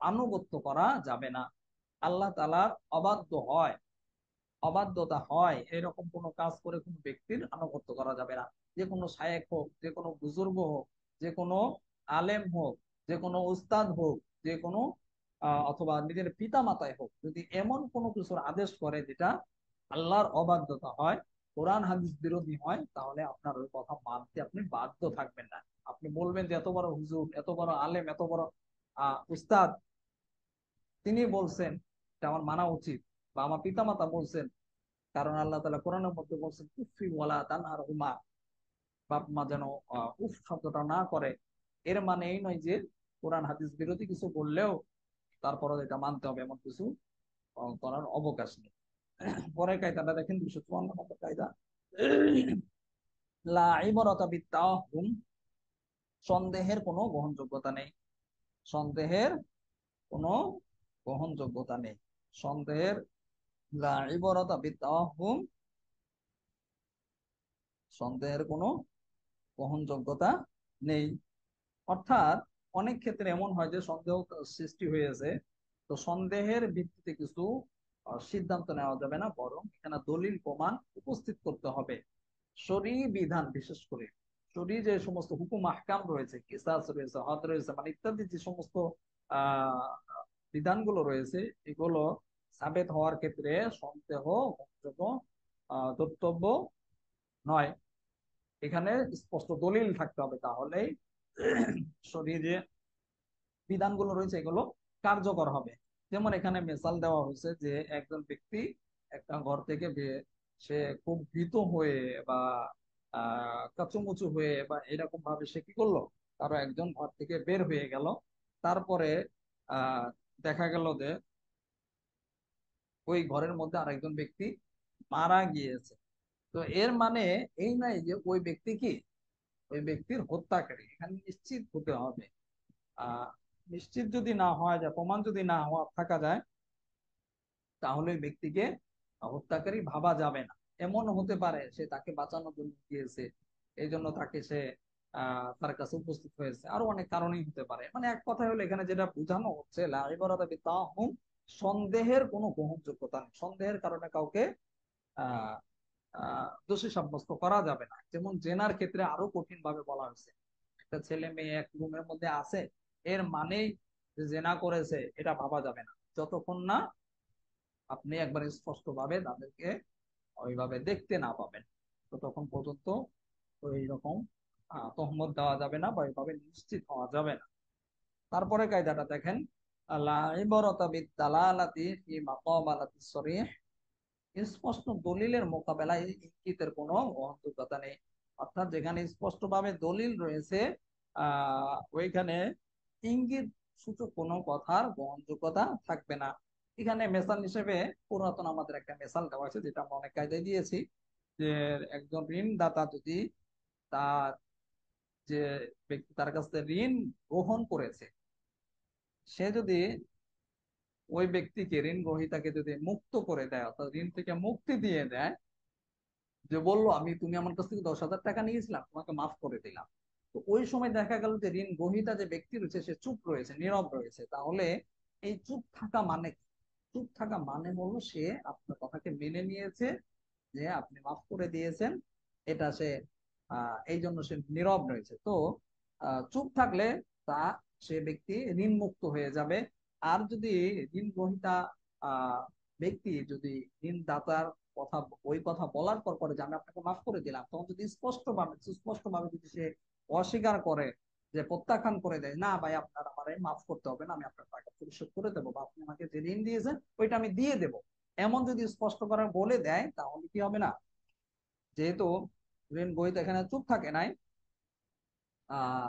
আনুগত্য করা যাবে না। আল্লাহ তাআলার অবাধ্য হয়, অবাধ্যতা হয় এরকম কোনো কাজ করে কোনো ব্যক্তির আনুগত্য করা যাবে না। যে কোনো শায়েখ হোক, যে কোনো বুজুর্গ হোক, যে কোনো আলেম হোক, যে কোনো উস্তাদ হোক, যে কোনো অথবা নিজের পিতা মাতায় হোক, যদি এমন কোনো কিছুর আদেশ করে যেটা আল্লাহর অবাধ্যতা হয়, কোরআন হাদিস বিরোধী হয়, তাহলে আপনার ওই কথা মানতে আপনি বাধ্য থাকবেন না। আপনি বলবেন যে এত বড় হুজুর, এত বড় আলেম, এত বড় উস্তাদ, তিনি বলছেন, এটা আমার মানা উচিত, বা আমার পিতামাতা বলছেন। কারণ আল্লাহ তাআলা কোরআনের মধ্যে বলছেন উফি ওয়ালা তানহারহুমা, বাপ মা যেন উফ শব্দটা না করে। এর মানে এই নয় যে কোরআন হাদিস বিরোধী কিছু বললেও তারপরে এটা মানতে হবে, এমন কিছু করার অবকাশ নেই। পরের কায়দাটা দেখেন, 254 নম্বর কায়দা। লা ইবরাতা বিত্তাহুম, সন্দেহের কোনো গ্রহণযোগ্যতা নেই। সন্দেহের কোনো গ্রহণযোগ্যতা নেই। সন্দেহের, লা ইবরাতা বিত্তাহুম, সন্দেহের কোনো গ্রহণযোগ্যতা নেই। অর্থাৎ অনেক ক্ষেত্রে এমন হয় যে সন্দেহ সৃষ্টি হয়েছে, তো সন্দেহের ভিত্তিতে কিছু সিদ্ধান্ত নেওয়া যাবে না, বরং এখানে দলিল প্রমাণ উপস্থিত করতে হবে। শরী বিধান, বিশেষ করে শরী যে সমস্ত হুকুম আহকাম রয়েছে, কিসাস রয়েছে, হদ রয়েছে, মানে ইত্যাদি যে সমস্ত আহ বিধানগুলো রয়েছে, এগুলো সাবেত হওয়ার ক্ষেত্রে সন্দেহ গ্রহণযোগ্য ধর্তব্য নয়। এখানে স্পষ্ট দলিল থাকতে হবে, তাহলেই শরীরে যে বিধানগুলো রয়েছে এগুলো কার্যকর হবে। যেমন এখানে মিসাল দেওয়া হয়েছে যে একজন ব্যক্তি একটা ঘর থেকে সে খুব ভীত হয়ে বা কাচুমুচু হয়ে বা এরকম ভাবে সে কি করলো, কারো একজন ঘর থেকে বের হয়ে গেল। তারপরে আহ দেখা গেল যে ওই ঘরের মধ্যে আরেকজন ব্যক্তি মারা গিয়েছে। তো এর মানে এই নাই যে ওই ব্যক্তি কি, ওই ব্যক্তির হত্যাকারী। এখানে নিশ্চিত হতে হবে। আহ নিশ্চিত যদি না হয় যায়, প্রমাণ যদি না হওয়া থাকা যায়, তাহলে ওই ব্যক্তিকে হত্যাকারী ভাবা যাবে না। এমন হতে পারে সে তাকে বাঁচানোর জন্য গিয়েছে, এই জন্য তাকে সে তার কাছে উপস্থিত হয়েছে, আরো অনেক কারণেই হতে পারে। মানে এক কথা হলো এখানে যেটা বোঝানো হচ্ছে, লা ইবারাতা বিত্তাহুম, সন্দেহের কোনো গ্রহণযোগ্যতা নেই। সন্দেহের কারণে কাউকে আহ দোষী সাব্যস্ত করা যাবে না। যেমন জেনার ক্ষেত্রে আরো কঠিন ভাবে বলা হয়েছে, একটা ছেলে মেয়ে এক রুমের মধ্যে আছে, এর মানেই যে জেনা করেছে এটা ভাবা যাবে না, যতক্ষণ না আপনি একবার স্পষ্ট ভাবে তাদেরকে ওইভাবে দেখতে না পাবেন, তো তখন পর্যন্ত ওই রকম তহমত দেওয়া যাবে না বা ওইভাবে নিশ্চিত হওয়া যাবে না। তারপরে কায়দাটা দেখেন, লা ইবরাতা বিদ-দালালাতি ফি মাকাবালাতিস সরিহ, স্পষ্ট দলিলের মোকাবেলায় ইঙ্গিতের কোনো গ্রহণযোগ্যতা নেই। অর্থাৎ যেখানে স্পষ্ট ভাবে দলিল রয়েছে, ওইখানে ইঙ্গিত সূচক কোনো কথার গ্রহণযোগ্যতা থাকবে না। এখানে মেসাল হিসেবে পুরাতন আমাদের একটা মেসাল দেওয়া আছে, যেটা আমরা অনেক কায়দায় দিয়েছি, যে একজন ঋণদাতা যদি তার যে ব্যক্তি তার কাছ থেকে ঋণ গ্রহণ করেছে, সে যদি ওই ব্যক্তিকে, ঋণ গ্রহীতাকে যদি মুক্ত করে দেয়, অর্থাৎ ঋণ থেকে মুক্তি দিয়ে দেয়, যে বললো আমি, তুমি আমার কাছ থেকে 10,000 টাকা নিয়েছিলাম, তোমাকে মাফ করে দিলাম, তো ওই সময় দেখা গেল যে ঋণ গ্রহীতা যে ব্যক্তি রয়েছে সে চুপ রয়েছে, নীরব রয়েছে, তাহলে এই চুপ থাকা মানে কি? চুপ থাকা মানে হলো সে আপনার কথাকে মেনে নিয়েছে, যে আপনি মাফ করে দিয়েছেন, এটা সে এই জন্য সে নীরব রয়েছে। তো চুপ থাকলে তা সে ব্যক্তি ঋণ মুক্ত হয়ে যাবে। আর যদি ঋণ গ্রহীতা আহ ব্যক্তি যদি ঋণদাতার কথা, ওই কথা বলার পর পরে যে আমি আপনাকে মাফ করে দিলাম, তখন যদি স্পষ্ট ভাবে, সুস্পষ্ট ভাবে যদি সে অস্বীকার করে, যে প্রত্যাখ্যান করে দেয়, না ভাই আপনার আমারে মাফ করতে হবে না, আমি আপনার টাকা পরিশোধ করে দেবো, বা আপনি আমাকে যে ঋণ দিয়েছেন ওইটা আমি দিয়ে দেবো, এমন যদি স্পষ্ট করে বলে দেয়, তাহলে কি হবে না, যেহেতু ঋণ গ্রহীতা এখানে চুপ থাকে নাই, আহ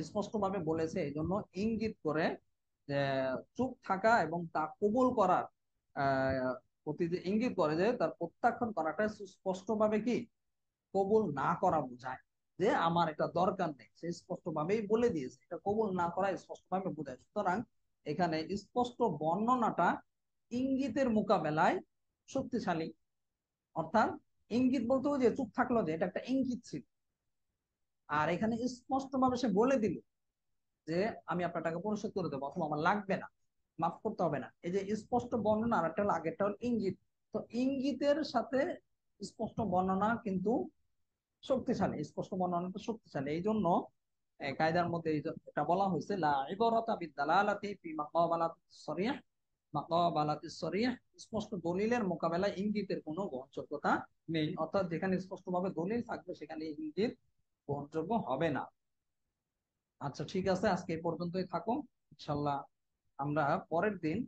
স্পষ্ট ভাবে বলেছে, এই জন্য ইঙ্গিত করে যে চুপ থাকা এবং তা কবুল করার প্রতি যে ইঙ্গিত করে, যে তার প্রত্যাখ্যান করাটা সুস্পষ্ট ভাবে কি কবুল না করা বোঝায়, যে আমার এটা দরকার নেই, সে স্পষ্ট ভাবেই বলে দিয়েছে, এটা কবুল না করা স্পষ্ট ভাবে বোঝায়। সুতরাং এখানে স্পষ্ট বর্ণনাটা ইঙ্গিতের মোকাবেলায় শক্তিশালী। অর্থাৎ ইঙ্গিত বলতে যে চুপ থাকলো, যে এটা একটা ইঙ্গিত ছিল, আর এখানে স্পষ্ট ভাবে সে বলে দিল যে আমি আপনার টাকা পরিশোধ করে দেবো, অথবা আমার লাগবে না, মাফ করতে হবে না। এই যে স্পষ্ট বর্ণনা, আর একটা হলো আগেরটা হলো ইঙ্গিত। তো ইঙ্গিতের সাথে স্পষ্ট বর্ণনা কিন্তু শক্তিশালী, স্পষ্ট বর্ণনাটা শক্তিশালী। এই জন্য কায়দার মধ্যে এটা বলা হয়েছে, লা ইবরাতা বিদ-দালালাতি ফি মাকাবালাতিস সরিহ, মাকাবালাতিস সরিহ, স্পষ্ট দলিলের মোকাবেলায় ইঙ্গিতের কোনো গ্রহণযোগ্যতা নেই। অর্থাৎ যেখানে স্পষ্ট ভাবে দলিল থাকবে সেখানে ইঙ্গিত গ্রহণযোগ্য হবে না। আচ্ছা ঠিক আছে, আজকে এই পর্যন্তই থাকুন। ইনশাল্লাহ আমরা পরের দিন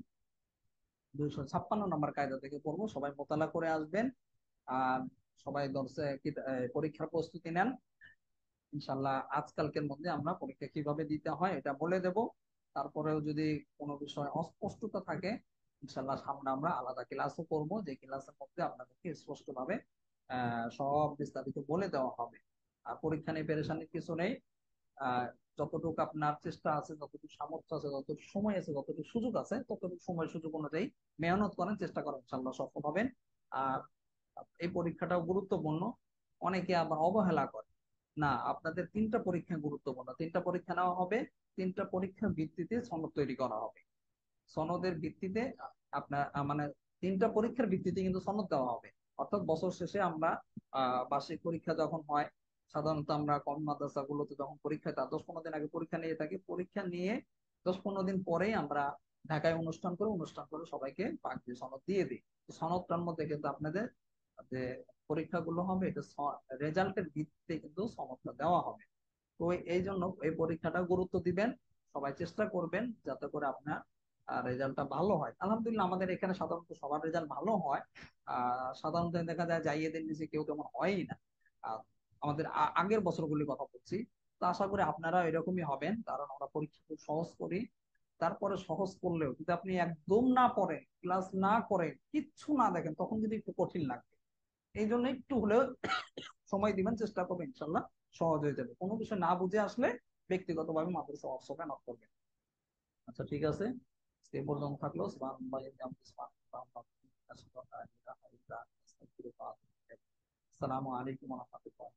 256 নম্বর কায়দা থেকে পড়বো। সবাই মোতালা করে আসবেন, আর সবাই দর্শে পরীক্ষার প্রস্তুতি নেন। ইনশাল্লাহ আজকালকের মধ্যে আমরা পরীক্ষা কিভাবে দিতে হয় এটা বলে দেব। তারপরেও যদি কোনো বিষয় অস্পষ্টতা থাকে, ইনশাল্লাহ সামনে আমরা আলাদা ক্লাসও করব, যে ক্লাসের মধ্যে আপনাদেরকে স্পষ্টভাবে সব বিস্তারিত বলে দেওয়া হবে। আর পরীক্ষা নিয়ে পেরেশানির কিছু নেই। আহ, যতটুকু আপনার চেষ্টা আছে, যতটুকু সামর্থ্য আছে, যতটুকু সময় আছে, যতটুকু সুযোগ আছে, ততটুকু সময় সুযোগ অনুযায়ী মেহনত করেন, চেষ্টা করেন, ইনশাল্লাহ সফল হবেন। আর এই পরীক্ষাটাও গুরুত্বপূর্ণ। অনেকে আবার অবহেলা করে। না, আপনাদের তিনটা পরীক্ষা গুরুত্বপূর্ণ, তিনটা পরীক্ষা নেওয়া হবে, তিনটা পরীক্ষার ভিত্তিতে সনদ তৈরি করা হবে। সনদের ভিত্তিতে আপনার মানে তিনটা পরীক্ষার ভিত্তিতে কিন্তু সনদ দেওয়া হবে। অর্থাৎ বছর শেষে আমরা বার্ষিক পরীক্ষা যখন হয়, সাধারণত আমরা কম মাদ্রাসা গুলোতে যখন পরীক্ষা হয় তার 10-15 দিন আগে পরীক্ষা নিয়ে থাকি। পরীক্ষা নিয়ে 10-15 দিন পরেই আমরা ঢাকায় অনুষ্ঠান করে সবাইকে পাকড়ি সনদ দিয়ে দিই। সনদটার মধ্যে কিন্তু আপনাদের যে পরীক্ষাগুলো হবে, এটা রেজাল্টের ভিত্তিতে কিন্তু সনদটা দেওয়া হবে। তো এই জন্য এই পরীক্ষাটা গুরুত্ব দিবেন, সবাই চেষ্টা করবেন যাতে করে আপনার রেজাল্টটা ভালো হয়। আলহামদুলিল্লাহ আমাদের এখানে সাধারণত সবার রেজাল্ট ভালো হয়। সাধারণত দেখা যায় যাইয়েদের নিচে কেউ তেমন হয়ই না। আহ, আমাদের আগের বছরগুলির কথা বলছি। তো আশা করি আপনারা এরকমই হবেন, কারণ আমরা পরীক্ষা খুব সহজ করি। তারপরে সহজ করলেও যদি আপনি একদম না পড়েন, ক্লাস না করেন, কিচ্ছু না দেখেন, তখন কিন্তু একটু কঠিন লাগবে। এই জন্য একটু হলেও সময় দিবেন, চেষ্টা করবেন, ইনশাল্লাহ সহজ হয়ে যাবে। কোনো বিষয় না বুঝে আসলে ব্যক্তিগতভাবে মাদ্রাসা হোয়াটসঅ্যাপে নক করবেন। আচ্ছা ঠিক আছে, সে পর্যন্ত থাকলো। আসসালামু আলাইকুম ওয়া রাহমাতুল্লাহ।